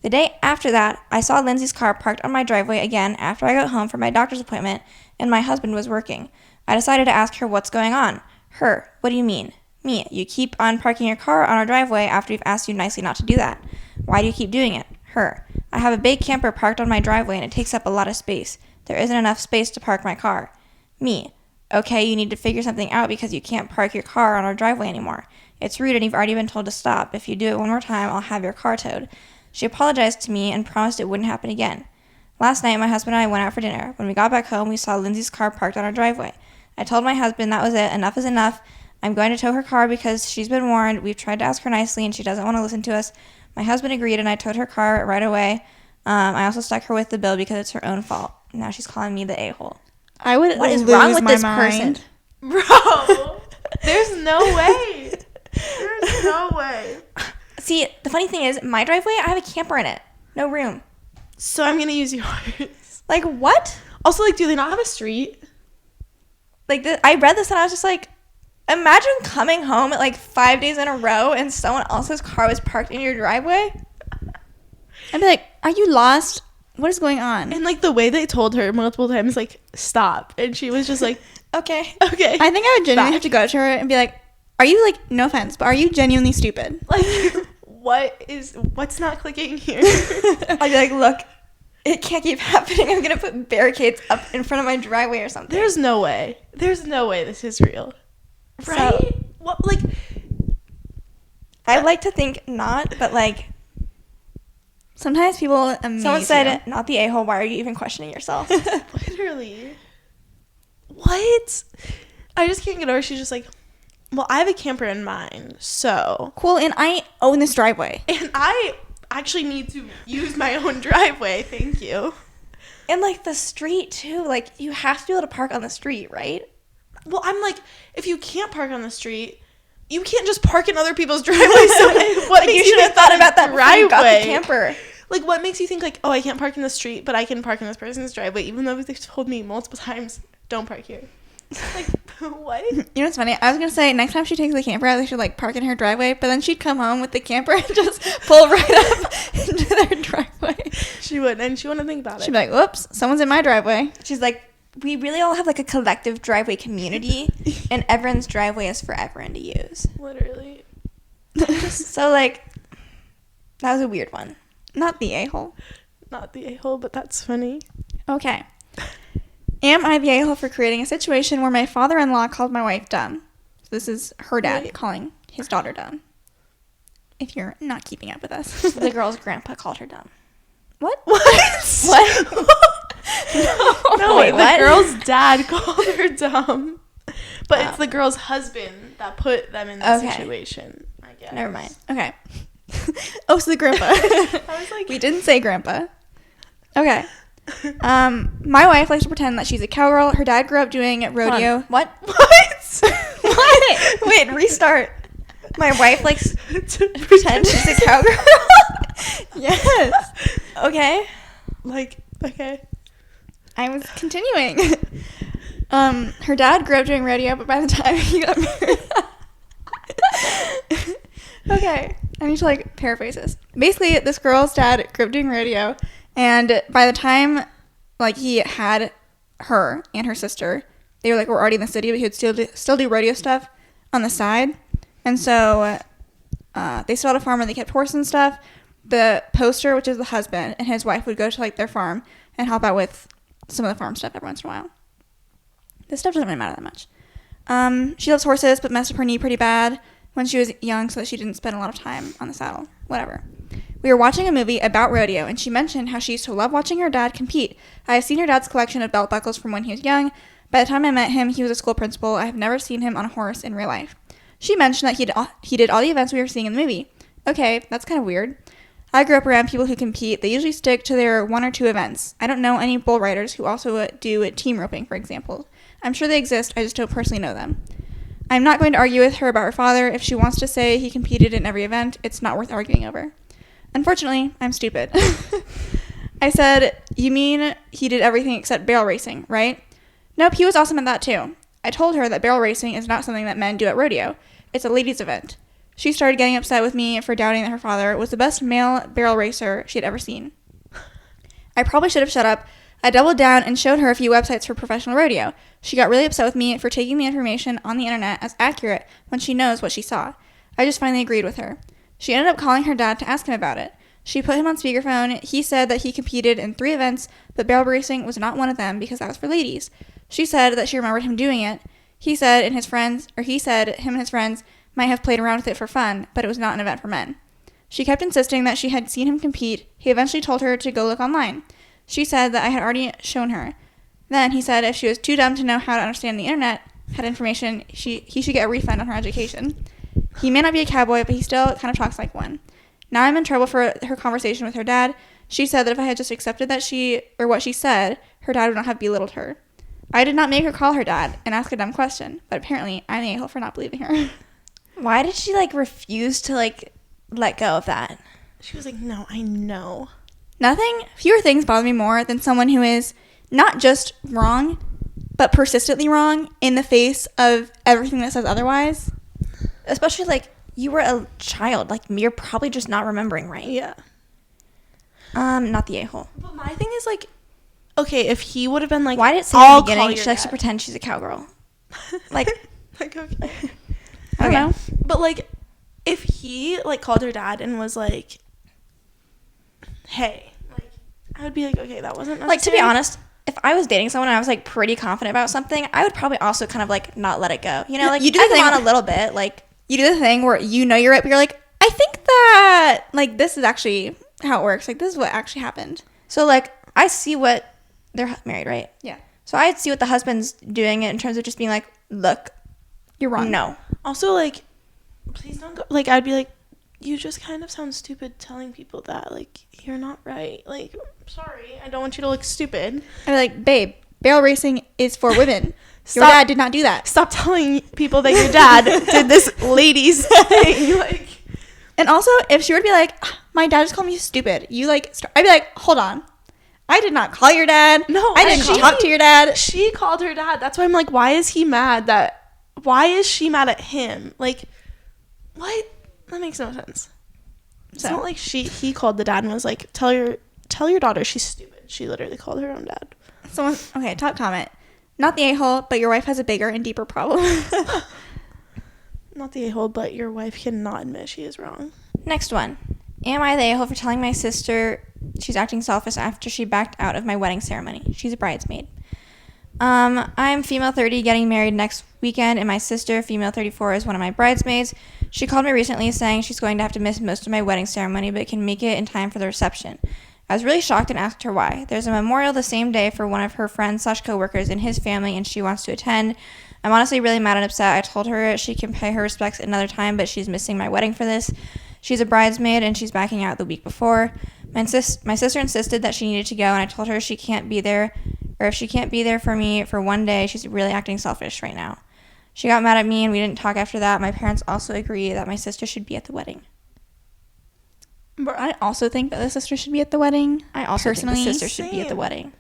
The day after that, I saw Lindsay's car parked on my driveway again after I got home from my doctor's appointment and my husband was working. I decided to ask her what's going on. Her, what do you mean? Me, you keep on parking your car on our driveway after we've asked you nicely not to do that. Why do you keep doing it? Her, I have a big camper parked on my driveway and it takes up a lot of space. There isn't enough space to park my car. Me, okay, you need to figure something out because you can't park your car on our driveway anymore. It's rude and you've already been told to stop. If you do it one more time, I'll have your car towed. She apologized to me and promised it wouldn't happen again. Last night, my husband and I went out for dinner. When we got back home, we saw Lindsay's car parked on our driveway. I told my husband that was it. Enough is enough. I'm going to tow her car because she's been warned. We've tried to ask her nicely and she doesn't want to listen to us. My husband agreed and I towed her car right away. I also stuck her with the bill because it's her own fault. Now she's calling me the a-hole. I would What is lose wrong with my this mind. person? Bro, there's no way. There's no way. See, the funny thing is, my driveway, I have a camper in it. No room. So I'm going to use yours. Like, what? Also, like, do they not have a street? Like, I read this and I was just like, imagine coming home at like 5 days in a row and someone else's car was parked in your driveway. I'd be like, are you lost? What is going on? And, like, the way they told her multiple times, like, stop. And she was just like, Okay. okay. I think I would genuinely have to go to her and be like, are you, like, no offense, but are you genuinely stupid? Like, what's not clicking here? I'd be like, look, it can't keep happening. I'm going to put barricades up in front of my driveway or something. There's no way. There's no way this is real. Right? So, What, like, I like to think not, but like, Sometimes people amaze someone said, you. not the a-hole, why are you even questioning yourself? literally. What? I just can't get over. She's just like, well, I have a camper in mine, so. Cool, and I own this driveway. And I actually need to use my own driveway. Thank you. And like the street too, like you have to be able to park on the street, right? Well, I'm like, if you can't park on the street, you can't just park in other people's driveways. So what Like you makes should have think thought about that before you got the driveway? camper. Like, what makes you think, like, oh, I can't park in the street, but I can park in this person's driveway, even though they've told me multiple times, don't park here. Like, what? You know what's funny? I was going to say, next time she takes the camper out, they should, like, park in her driveway, but then she'd come home with the camper and just pull right up into their driveway. She would, and she wouldn't think about She'd it. be like, whoops, someone's in my driveway. She's like, we really all have like a collective driveway community, and everyone's driveway is for everyone to use. Literally. So like, that was a weird one. Not the a-hole. Not the a-hole, but that's funny. Okay. Am I the a-hole for creating a situation where my father-in-law called my wife dumb? So this is her dad Wait. calling his daughter dumb. If you're not keeping up with us. The girl's grandpa called her dumb. What? What? What? No, Wait, the what? girl's dad called her dumb. But it's the girl's husband that put them in the Okay. situation, I guess. Never mind. Okay. Oh, so the grandpa. I was like, We didn't say grandpa. Okay. My wife likes to pretend that she's a cowgirl. Her dad grew up doing rodeo. What? what? What? Wait, restart. My wife likes To pretend she's a cowgirl. Yes. Okay. Like, okay. I was continuing. Her dad grew up doing rodeo, but by the time he got married. Okay. I need to like paraphrase this. Basically, this girl's dad grew up doing rodeo, and by the time like he had her and her sister, they were already in the city, but he would still do rodeo stuff on the side. And so they still had a farm where they kept horses and stuff. The poster, which is the husband, and his wife would go to like their farm and help out with some of the farm stuff every once in a while. This stuff doesn't really matter that much. She loves horses, but messed up her knee pretty bad when she was young, so that she didn't spend a lot of time on the saddle. Whatever. We were watching a movie about rodeo, and she mentioned how she used to love watching her dad compete. I have seen her dad's collection of belt buckles from when he was young. By the time I met him, he was a school principal. I have never seen him on a horse in real life. She mentioned that he did all the events we were seeing in the movie. Okay, that's kind of weird. I grew up around people who compete. They usually stick to their 1 or 2 events. I don't know any bull riders who also do team roping, for example. I'm sure they exist, I just don't personally know them. I'm not going to argue with her about her father. If she wants to say he competed in every event, it's not worth arguing over. Unfortunately, I'm stupid. I said, you mean he did everything except barrel racing, right? Nope, he was awesome at that too. I told her that barrel racing is not something that men do at rodeo. It's a ladies' event. She started getting upset with me for doubting that her father was the best male barrel racer she had ever seen. I probably should have shut up. I doubled down and showed her a few websites for professional rodeo. She got really upset with me for taking the information on the internet as accurate when she knows what she saw. I just finally agreed with her. She ended up calling her dad to ask him about it. She put him on speakerphone. He said that he competed in 3 events, but barrel racing was not one of them because that was for ladies. She said that she remembered him doing it. He said him and his friends might have played around with it for fun, but it was not an event for men. She kept insisting that she had seen him compete. He eventually told her to go look online. She said that I had already shown her. Then he said if she was too dumb to know how to understand the internet, had information, he should get a refund on her education. He may not be a cowboy, but he still kind of talks like one. Now I'm in trouble for her conversation with her dad. She said that if I had just accepted what she said, her dad would not have belittled her. I did not make her call her dad and ask a dumb question, but apparently I'm the a-hole for not believing her. Why did she, refuse to, let go of that? She was like, no, I know. Fewer things bother me more than someone who is not just wrong, but persistently wrong in the face of everything that says otherwise. Especially, you were a child. You're probably just not remembering right. Yeah. Not the a-hole. But my thing is, okay, if he would have been why did it say in the beginning she likes to pretend she's a cowgirl? Okay. I don't know. But, if he, called her dad and was like, hey, I would be like, okay, that wasn't necessary. To be honest, if I was dating someone and I was, pretty confident about something, I would probably also kind of, not let it go. You know, you do egg them on a little bit, You do the thing where you know you're right, but you're like, I think that, this is actually how it works. This is what actually happened. So, I see what... They're married, right? Yeah. So I see what the husband's doing in terms of just being look, you're wrong. No. Also, please don't go... I'd be like, you just kind of sound stupid telling people that. You're not right. Sorry, I don't want you to look stupid. I'd be like, babe, barrel racing is for women. Your Stop. dad did not do that. Stop telling people that your dad did this ladies thing. And also, if she were to be like, my dad just called me stupid, I'd be like, hold on. I did not call your dad. No, I didn't talk to your dad. She called her dad. That's why I'm like, why is he mad why is she mad at him? What? That makes no sense. It's not like he called the dad and was like, tell your daughter she's stupid. She literally called her own dad. Okay, top comment. Not the a-hole, but your wife has a bigger and deeper problem. Not the a-hole, but your wife cannot admit she is wrong. Next one. Am I the a-hole for telling my sister she's acting selfish after she backed out of my wedding ceremony? She's a bridesmaid. I'm female 30 getting married next weekend, and my sister, female 34, is one of my bridesmaids. She called me recently saying she's going to have to miss most of my wedding ceremony, but can make it in time for the reception. I was really shocked and asked her why. There's a memorial the same day for one of her friends/coworkers in his family, and she wants to attend. I'm honestly really mad and upset. I told her she can pay her respects another time, but she's missing my wedding for this. She's a bridesmaid, and she's backing out the week before. My sister insisted that she needed to go, and I told her she can't be there, or if she can't be there for me for one day, she's really acting selfish right now. She got mad at me, and we didn't talk after that. My parents also agree that my sister should be at the wedding. But I also think that the sister should be at the wedding. I also personally think the sister should be at the wedding.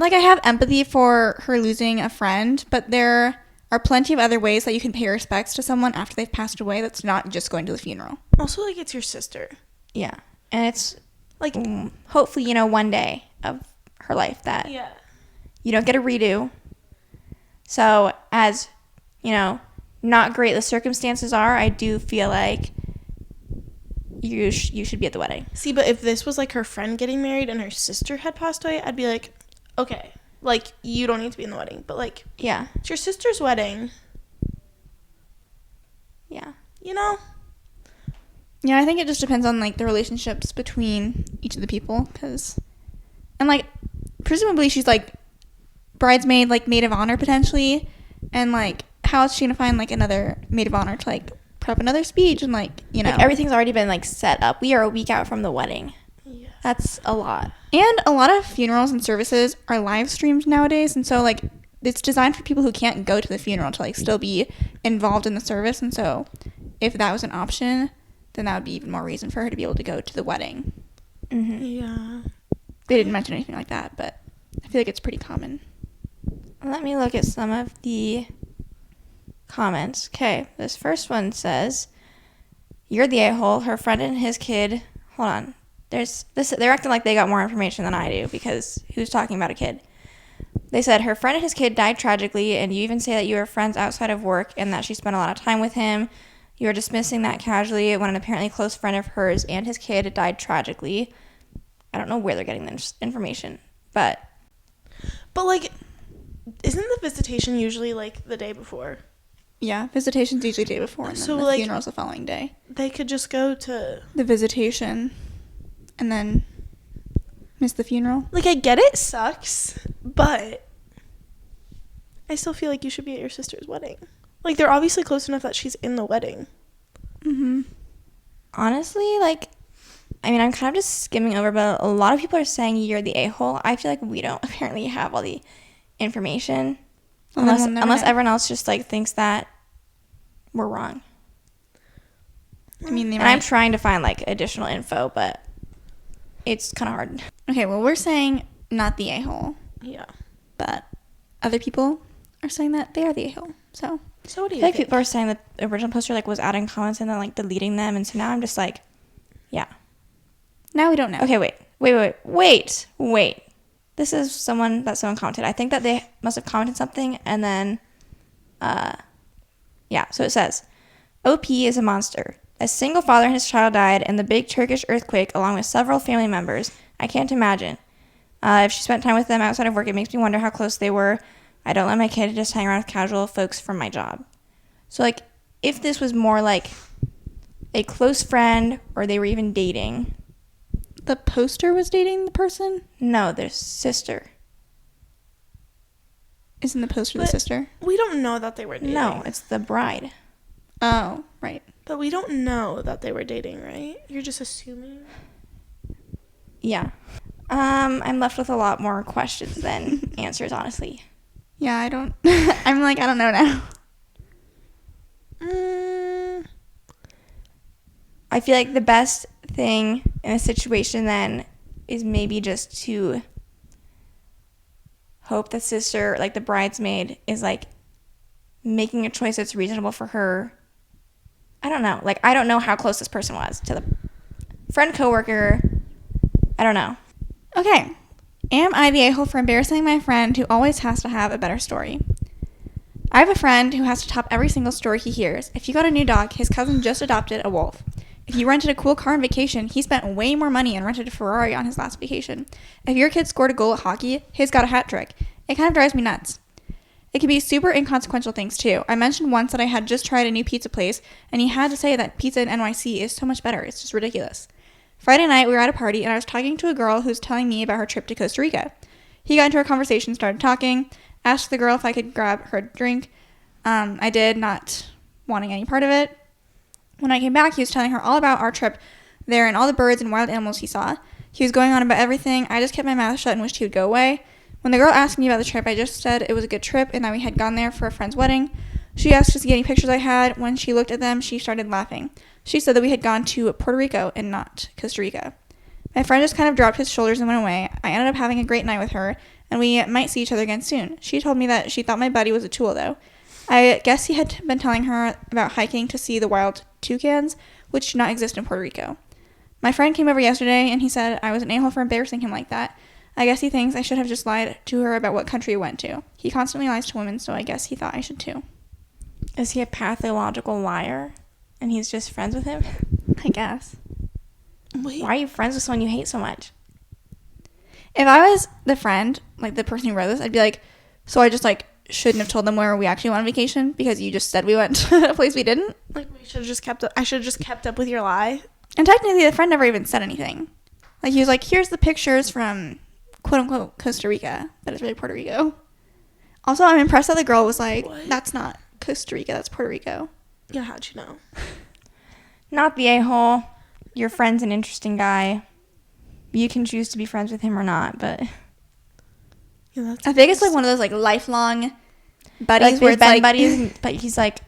I have empathy for her losing a friend, but there are plenty of other ways that you can pay respects to someone after they've passed away that's not just going to the funeral. Also, it's your sister. Yeah. And it's, hopefully, one day of her life that you don't get a redo. So, as, not great the circumstances are, I do feel like you should be at the wedding. See, but if this was, her friend getting married and her sister had passed away, I'd be like, okay, you don't need to be in the wedding. But, yeah. It's your sister's wedding. Yeah. Yeah, I think it just depends on, the relationships between each of the people, and, presumably she's, bridesmaid, maid of honor, potentially, and, how is she gonna find, another maid of honor to, prep another speech, and, everything's already been, set up. We are a week out from the wedding. Yeah. That's a lot. And a lot of funerals and services are live streamed nowadays, and so, it's designed for people who can't go to the funeral to, still be involved in the service, and so if that was an option, then that would be even more reason for her to be able to go to the wedding. Mm-hmm. Yeah. They didn't mention anything like that, but I feel like it's pretty common. Let me look at some of the comments. Okay, this first one says, You're the a-hole. Her friend and his kid. Hold on. There's this. They're acting like they got more information than I do because who's talking about a kid? They said her friend and his kid died tragically, and you even say that you were friends outside of work and that she spent a lot of time with him. You are dismissing that casually when an apparently close friend of hers and his kid died tragically. I don't know where they're getting this information, but like, isn't the visitation usually like the day before? Yeah, visitation's usually the day before, and then So, the like, funeral's the following day. They could just go to The visitation, and then miss the funeral. like, I get it sucks, but I still feel like you should be at your sister's wedding. Like, they're obviously close enough that she's in the wedding. Mm-hmm. honestly, like, I mean, I'm kind of just skimming over, but a lot of people are saying you're the a-hole. I feel like we don't apparently have all the information. Well, then Unless we'll never know. everyone else just, like, thinks that we're wrong. I mean, they And I'm might. trying to find, like, additional info, but it's kind of hard. Okay, well, we're saying not the a-hole, Yeah. but other people are saying that they are the a-hole. So So what do I you feel like think? people are saying that the original poster, like, was adding comments and then, like, deleting them. And so now I'm just like, yeah. now we don't know. Okay, wait. This is someone commented. I think that they must have commented something and then, yeah. So it says, OP is a monster. A single father and his child died in the big Turkish earthquake along with several family members. I can't imagine. If she spent time with them outside of work, it makes me wonder how close they were. I don't let my kid just hang around with casual folks from my job. So, like, if this was more like a close friend or they were even dating. The poster was dating the person? No, their sister. Isn't the poster the But- sister? We don't know that they were dating. No, it's the bride. Oh, right. But we don't know that they were dating, right? You're just assuming. Yeah. I'm left with a lot more questions than answers, honestly. Yeah, I don't. I'm like, I don't know now. I feel like the best thing in a situation then is maybe just to hope that sister, like the bridesmaid, is like making a choice that's reasonable for her. I don't know. Like, I don't know how close this person was to the friend, coworker. I don't know. Okay. Am I the a-hole for embarrassing my friend who always has to have a better story? I have a friend who has to top every single story he hears. If you got a new dog, his cousin just adopted a wolf. If you rented a cool car on vacation, he spent way more money and rented a Ferrari on his last vacation. If your kid scored a goal at hockey, his got a hat trick. It kind of drives me nuts. It can be super inconsequential things too. I mentioned once that I had just tried a new pizza place, and he had to say that pizza in NYC is so much better. It's just ridiculous. Friday night, we were at a party, and I was talking to a girl who was telling me about her trip to Costa Rica. He got into a conversation, started talking, asked the girl if I could grab her a drink. I did, not wanting any part of it. When I came back, he was telling her all about our trip there and all the birds and wild animals he saw. He was going on about everything. I just kept my mouth shut and wished he would go away. When the girl asked me about the trip, I just said it was a good trip and that we had gone there for a friend's wedding. She asked to see any pictures I had. When she looked at them, she started laughing. She said that we had gone to Puerto Rico and not Costa Rica. My friend just kind of dropped his shoulders and went away. I ended up having a great night with her, and we might see each other again soon. She told me that she thought my buddy was a tool, though. I guess he had been telling her about hiking to see the wild toucans, which do not exist in Puerto Rico. My friend came over yesterday, and he said I was an a-hole for embarrassing him like that. I guess he thinks I should have just lied to her about what country he went to. He constantly lies to women, so I guess he thought I should too. Is he a pathological liar and he's just friends with him? I guess. Wait. Why are you friends with someone you hate so much? If I was the friend, like the person who wrote this, I'd be like, so I just like shouldn't have told them where we actually went on vacation because you just said we went to a place we didn't? Like, we should have just kept up. I should have just kept up with your lie. And technically the friend never even said anything. Like he was like, here's the pictures from quote unquote Costa Rica, but it's really Puerto Rico. Also, I'm impressed that the girl was like, What? that's not Costa Rica, that's Puerto Rico. Yeah, how'd you know? Not the a-hole. Your friend's an interesting guy. You can choose to be friends with him or not, but Yeah, that's. I think it's like one of those like lifelong buddies like where they've it's been like buddies, but he's like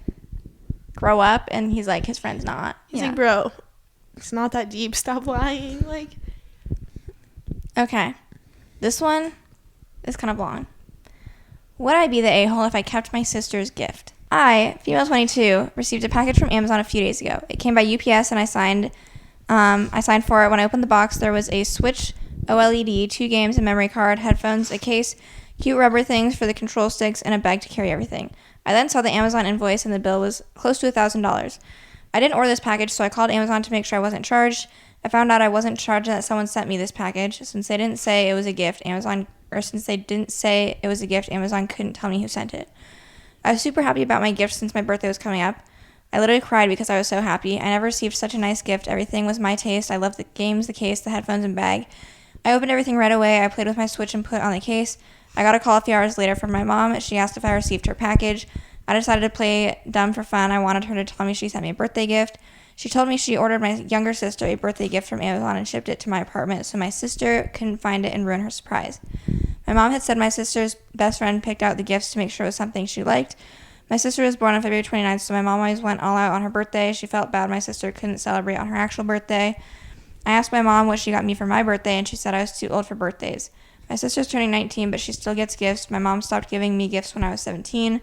grow up, and he's like his friend's not. He's Yeah. like, bro, it's not that deep. Stop lying. Like, Okay, this one is kind of long. Would I be the a-hole if I kept my sister's gift? I, female 22, received a package from Amazon a few days ago. It came by UPS, and I signed for it. When I opened the box, there was a Switch OLED, 2 games, a memory card, headphones, a case, cute rubber things for the control sticks, and a bag to carry everything. I then saw the Amazon invoice, and the bill was close to $1,000. I didn't order this package, so I called Amazon to make sure I wasn't charged. I found out I wasn't charged and that someone sent me this package. Since they didn't say it was a gift, Amazon couldn't tell me who sent it. I was super happy about my gift since my birthday was coming up. I literally cried because I was so happy. I never received such a nice gift. Everything was my taste. I loved the games, the case, the headphones, and bag. I opened everything right away. I played with my Switch and put on the case. I got a call a few hours later from my mom. She asked if I received her package. I decided to play dumb for fun. I wanted her to tell me she sent me a birthday gift. She told me she ordered my younger sister a birthday gift from Amazon and shipped it to my apartment so my sister couldn't find it and ruin her surprise. My mom had said my sister's best friend picked out the gifts to make sure it was something she liked. My sister was born on February 29th, so my mom always went all out on her birthday. She felt bad my sister couldn't celebrate on her actual birthday. I asked my mom what she got me for my birthday, and she said I was too old for birthdays. My sister's turning 19, but she still gets gifts. My mom stopped giving me gifts when I was 17.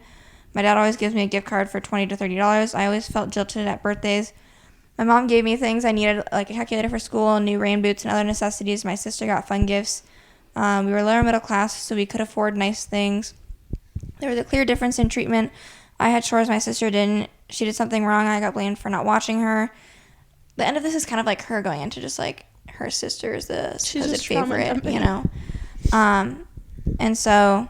My dad always gives me a gift card for $20 to $30. I always felt jilted at birthdays. My mom gave me things I needed, like a calculator for school, new rain boots, and other necessities. My sister got fun gifts. We were lower middle class, so we could afford nice things. There was a clear difference in treatment. I had chores my sister didn't. She did something wrong. I got blamed for not watching her. The end of this is kind of like her going into just like her sister is the supposed favorite, you know. And so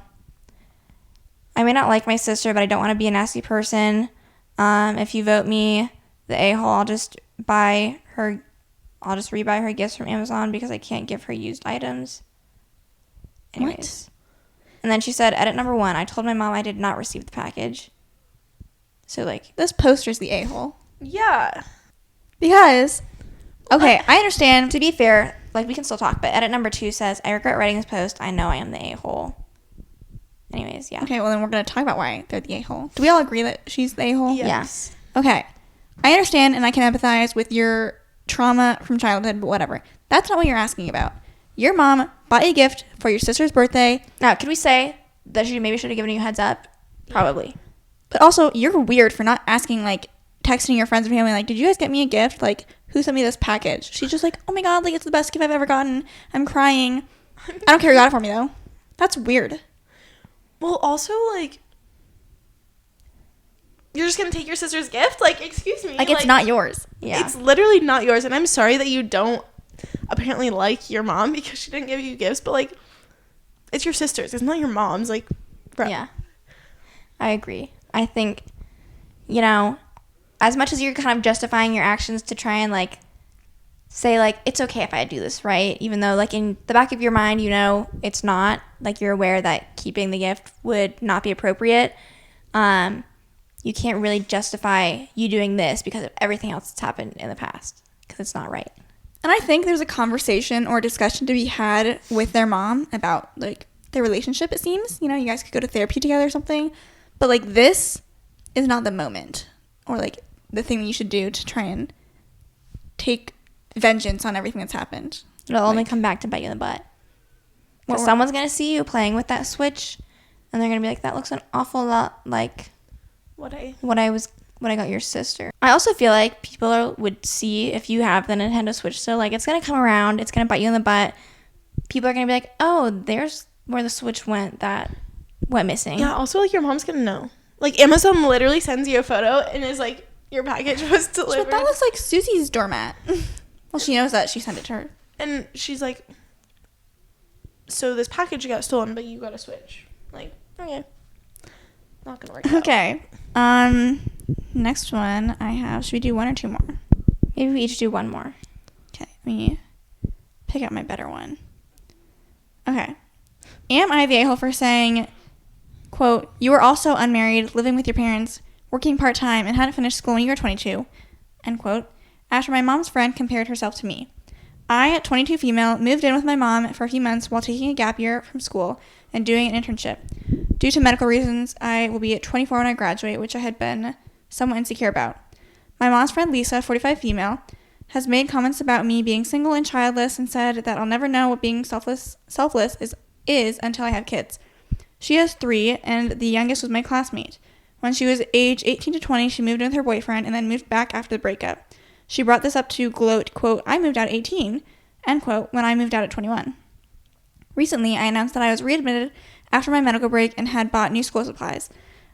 I may not like my sister, but I don't want to be a nasty person. If you vote me the a-hole, I'll just rebuy her gifts from Amazon because I can't give her used items. Anyways. What? And then she said, edit number 1. I told my mom I did not receive the package. So, like, this poster's the a-hole. Yeah. Because, okay, I understand. To be fair, like, we can still talk, but edit number 2 says, I regret writing this post. I know I am the a-hole. Anyways, yeah. Okay, well, then we're going to talk about why they're the a-hole. Do we all agree that she's the a-hole? Yes. Okay. I understand and I can empathize with your trauma from childhood, but whatever. That's not what you're asking about. Your mom bought you a gift for your sister's birthday. Now, could we say that she maybe should have given you a heads up? Probably. But also, you're weird for not asking, like, texting your friends and family, like, did you guys get me a gift? Like, who sent me this package? She's just like, oh my god, like, it's the best gift I've ever gotten. I'm crying. I don't care who got it for me, though. That's weird. Well, also, like, you're just going to take your sister's gift? Like, excuse me. Like, it's not yours. Yeah. It's literally not yours. And I'm sorry that you don't apparently like your mom because she didn't give you gifts. But, like, it's your sister's. It's not your mom's. Like, bro. Yeah. I agree. I think, you know, as much as you're kind of justifying your actions to try and, like, say, like, it's okay if I do this, right? Even though, like, in the back of your mind, you know it's not. Like, you're aware that keeping the gift would not be appropriate. You can't really justify you doing this because of everything else that's happened in the past because it's not right. And I think there's a conversation or discussion to be had with their mom about, like, their relationship, it seems. You know, you guys could go to therapy together or something. But, like, this is not the moment or, like, the thing that you should do to try and take vengeance on everything that's happened. It'll only come back to bite you in the butt. Because someone's going to see you playing with that Switch, and they're going to be like, that looks an awful lot like what I got your sister. I also feel like people would see if you have the Nintendo Switch still, like, it's going to come around, it's going to bite you in the butt. People are going to be like, oh, there's where the Switch went that went missing. Yeah, also, like, your mom's going to know. Like, Amazon literally sends you a photo and is like, your package was delivered. But that looks like Susie's doormat. Well, she knows that she sent it to her. And she's like, so this package got stolen, but you got a Switch. Like, okay. Not gonna work out. Okay. Next one I have. Should we do one or two more? Maybe we each do one more. Okay. Let me pick out my better one. Okay. Am I the a-hole for saying, quote, you were also unmarried, living with your parents, working part-time, and hadn't finished school when you were 22, end quote, after my mom's friend compared herself to me. I, at 22 female, moved in with my mom for a few months while taking a gap year from school and doing an internship. Due to medical reasons, I will be at 24 when I graduate, which I had been somewhat insecure about. My mom's friend Lisa, 45 female, has made comments about me being single and childless and said that I'll never know what being selfless is until I have kids. She has 3, and the youngest was my classmate. When she was age 18 to 20, she moved in with her boyfriend and then moved back after the breakup. She brought this up to gloat, quote, I moved out at 18, end quote, when I moved out at 21. Recently, I announced that I was readmitted after my medical break and had bought new school supplies.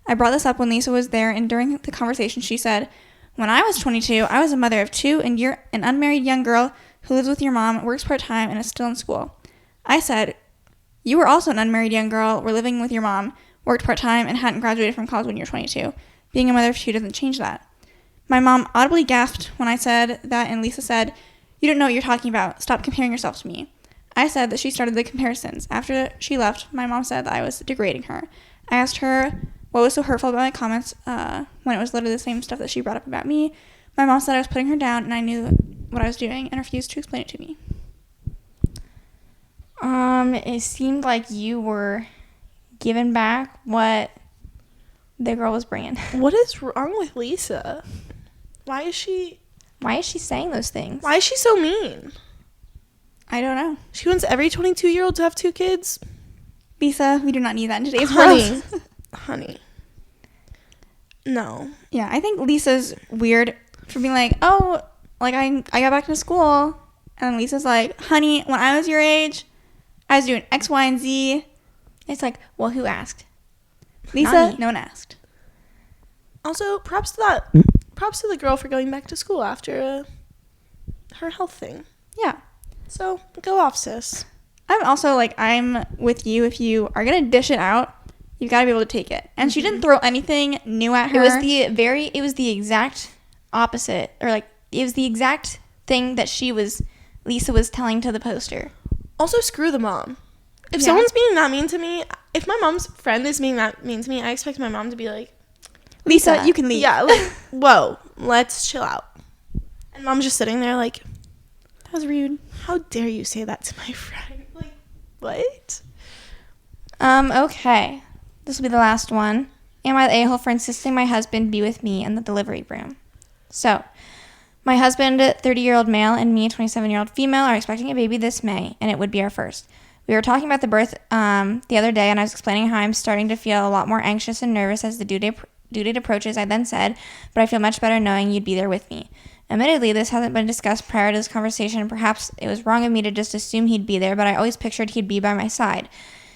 I brought this up when Lisa was there, and during the conversation, she said, when I was 22, I was a mother of 2, and you're an unmarried young girl who lives with your mom, works part-time, and is still in school. I said, you were also an unmarried young girl, were living with your mom, worked part-time, and hadn't graduated from college when you're 22. Being a mother of 2 doesn't change that. My mom audibly gasped when I said that, and Lisa said, you don't know what you're talking about. Stop comparing yourself to me. I said that she started the comparisons. After she left, my mom said that I was degrading her. I asked her what was so hurtful about my comments when it was literally the same stuff that she brought up about me. My mom said I was putting her down, and I knew what I was doing and refused to explain it to me. It seemed like you were giving back what the girl was bringing. What is wrong with Lisa? Why is she saying those things? Why is she so mean? I don't know. She wants every 22-year-old to have 2 kids. Lisa, we do not need that in today's Honey. world. Honey. No. Yeah, I think Lisa's weird for being like, oh, like I got back to school. And Lisa's like, honey, when I was your age, I was doing X, Y, and Z. It's like, well, who asked? Lisa, no one asked. Also, props to the girl for going back to school after her health thing. Yeah. So, go off, sis. I'm also like, I'm with you. If you are going to dish it out, you've got to be able to take it. And she didn't throw anything new at her. It was the exact opposite, or like, it was the exact thing that Lisa was telling to the poster. Also, screw the mom. If someone's being that mean to me, if my mom's friend is being that mean to me, I expect my mom to be like, Lisa, you can leave. Yeah, like, whoa, let's chill out. And mom's just sitting there like, that was rude. How dare you say that to my friend? Like, what? Okay. This will be the last one. Am I the a-hole for insisting my husband be with me in the delivery room? So, my husband, 30-year-old male, and me, 27-year-old female, are expecting a baby this May, and it would be our first. We were talking about the birth the other day, and I was explaining how I'm starting to feel a lot more anxious and nervous as the due date approaches. I then said, but I feel much better knowing you'd be there with me. Admittedly, this hasn't been discussed prior to this conversation, and perhaps it was wrong of me to just assume he'd be there, but I always pictured he'd be by my side.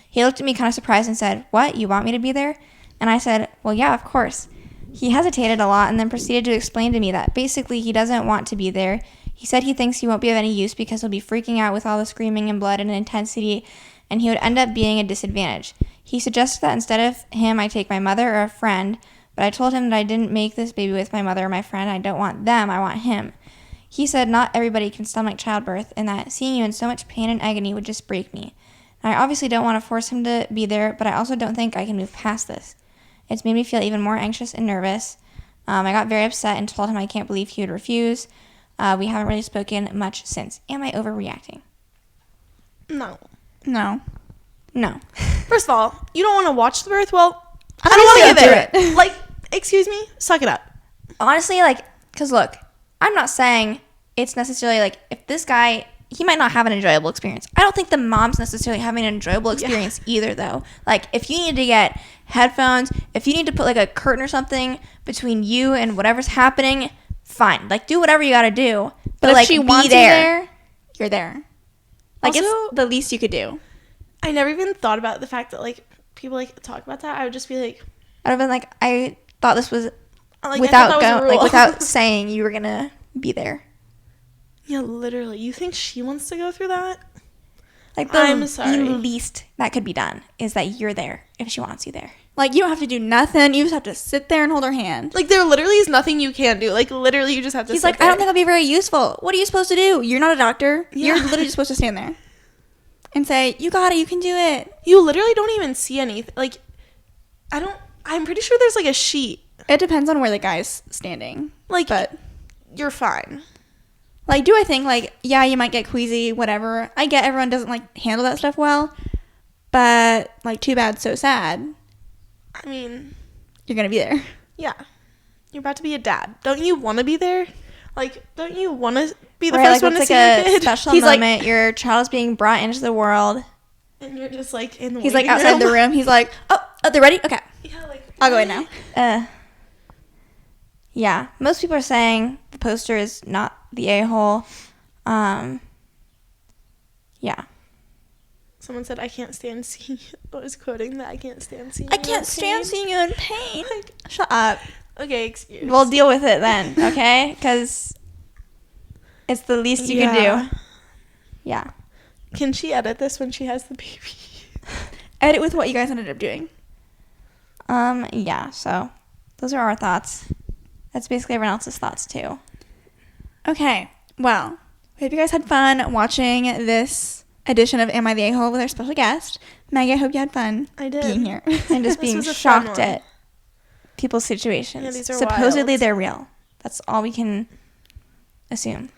He looked at me kind of surprised and said, what, you want me to be there? And I said, well, yeah, of course. He hesitated a lot and then proceeded to explain to me that basically he doesn't want to be there. He said he thinks he won't be of any use because he'll be freaking out with all the screaming and blood and intensity, and he would end up being a disadvantage. He suggested that instead of him, I take my mother or a friend, but I told him that I didn't make this baby with my mother or my friend. I don't want them, I want him. He said not everybody can stomach childbirth, and that seeing you in so much pain and agony would just break me. And I obviously don't want to force him to be there, but I also don't think I can move past this. It's made me feel even more anxious and nervous. I got very upset and told him I can't believe he would refuse. We haven't really spoken much since. Am I overreacting? No. No. First of all, you don't want to watch the birth? Well, I don't Honestly, want to I'll get there. Like, excuse me? Suck it up. Honestly, like, because look, I'm not saying it's necessarily like, if this guy, he might not have an enjoyable experience. I don't think the mom's necessarily having an enjoyable experience either, though. Like, if you need to get headphones, if you need to put like a curtain or something between you and whatever's happening, fine. Like, do whatever you gotta do. But if like, she be wants there. you there, you're there. Like, Also, it's the least you could do. I never even thought about the fact that, like, people, like, talk about that. I would just be like... I'd have been like, I thought this was Like, without saying you were gonna be there. Yeah, literally. You think she wants to go through that? Like, I'm sorry. the least that could be done is that you're there if she wants you there. Like, you don't have to do nothing. You just have to sit there and hold her hand. Like, there literally is nothing you can do. Like, literally, you just have to He's sit like, there. I don't think I'll be very useful. What are you supposed to do? You're not a doctor. Yeah. You're literally just supposed to stand there and say, you got it. You can do it. You literally don't even see anything. Like, I'm pretty sure there's, like, a sheet. It depends on where the guy's standing. Like, but you're fine. like, do I think, like, yeah, you might get queasy, whatever. I get everyone doesn't, like, handle that stuff well. But, like, too bad, so sad. I mean... You're going to be there. Yeah. You're about to be a dad. Don't you want to be there? Like, don't you want to be the Right, first like, one to it's see like your a kid? special He's like- moment. Your child is being brought into the world. And you're just, like, in the He's, like, waiting outside the room. He's like, oh, they're ready? Okay. Yeah, like, I'll go in now. Yeah, most people are saying the poster is not the a-hole. Yeah. Someone said, I can't stand seeing you. I was quoting that. I can't stand seeing I can't stand seeing you in pain. Shut up. Okay, excuse. We'll deal with it then, okay? Because it's the least you can do. Yeah. Can she edit this when she has the baby? Edit with what you guys ended up doing. Yeah, so those are our thoughts. That's basically everyone else's thoughts too. Okay, well, I hope you guys had fun watching this edition of Am I the A-Hole with our special guest. Maggie, I hope you had fun being here. And just being shocked at people's situations. Yeah, these are supposedly wild. they're real. That's all we can assume.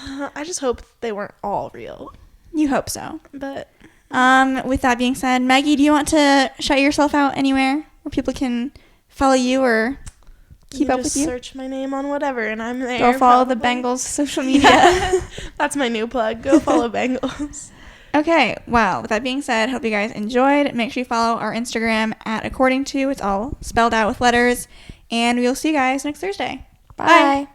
I just hope they weren't all real. You hope so. But with that being said, Maggie, do you want to shout yourself out anywhere where people can follow you or keep up with you? Search my name on whatever, and I'm there. Go follow the Bengals social media. That's my new plug. Go follow Bengals. Okay, well, with that being said, hope you guys enjoyed. Make sure you follow our Instagram at according to. It's all spelled out with letters. And we'll see you guys next Thursday. Bye.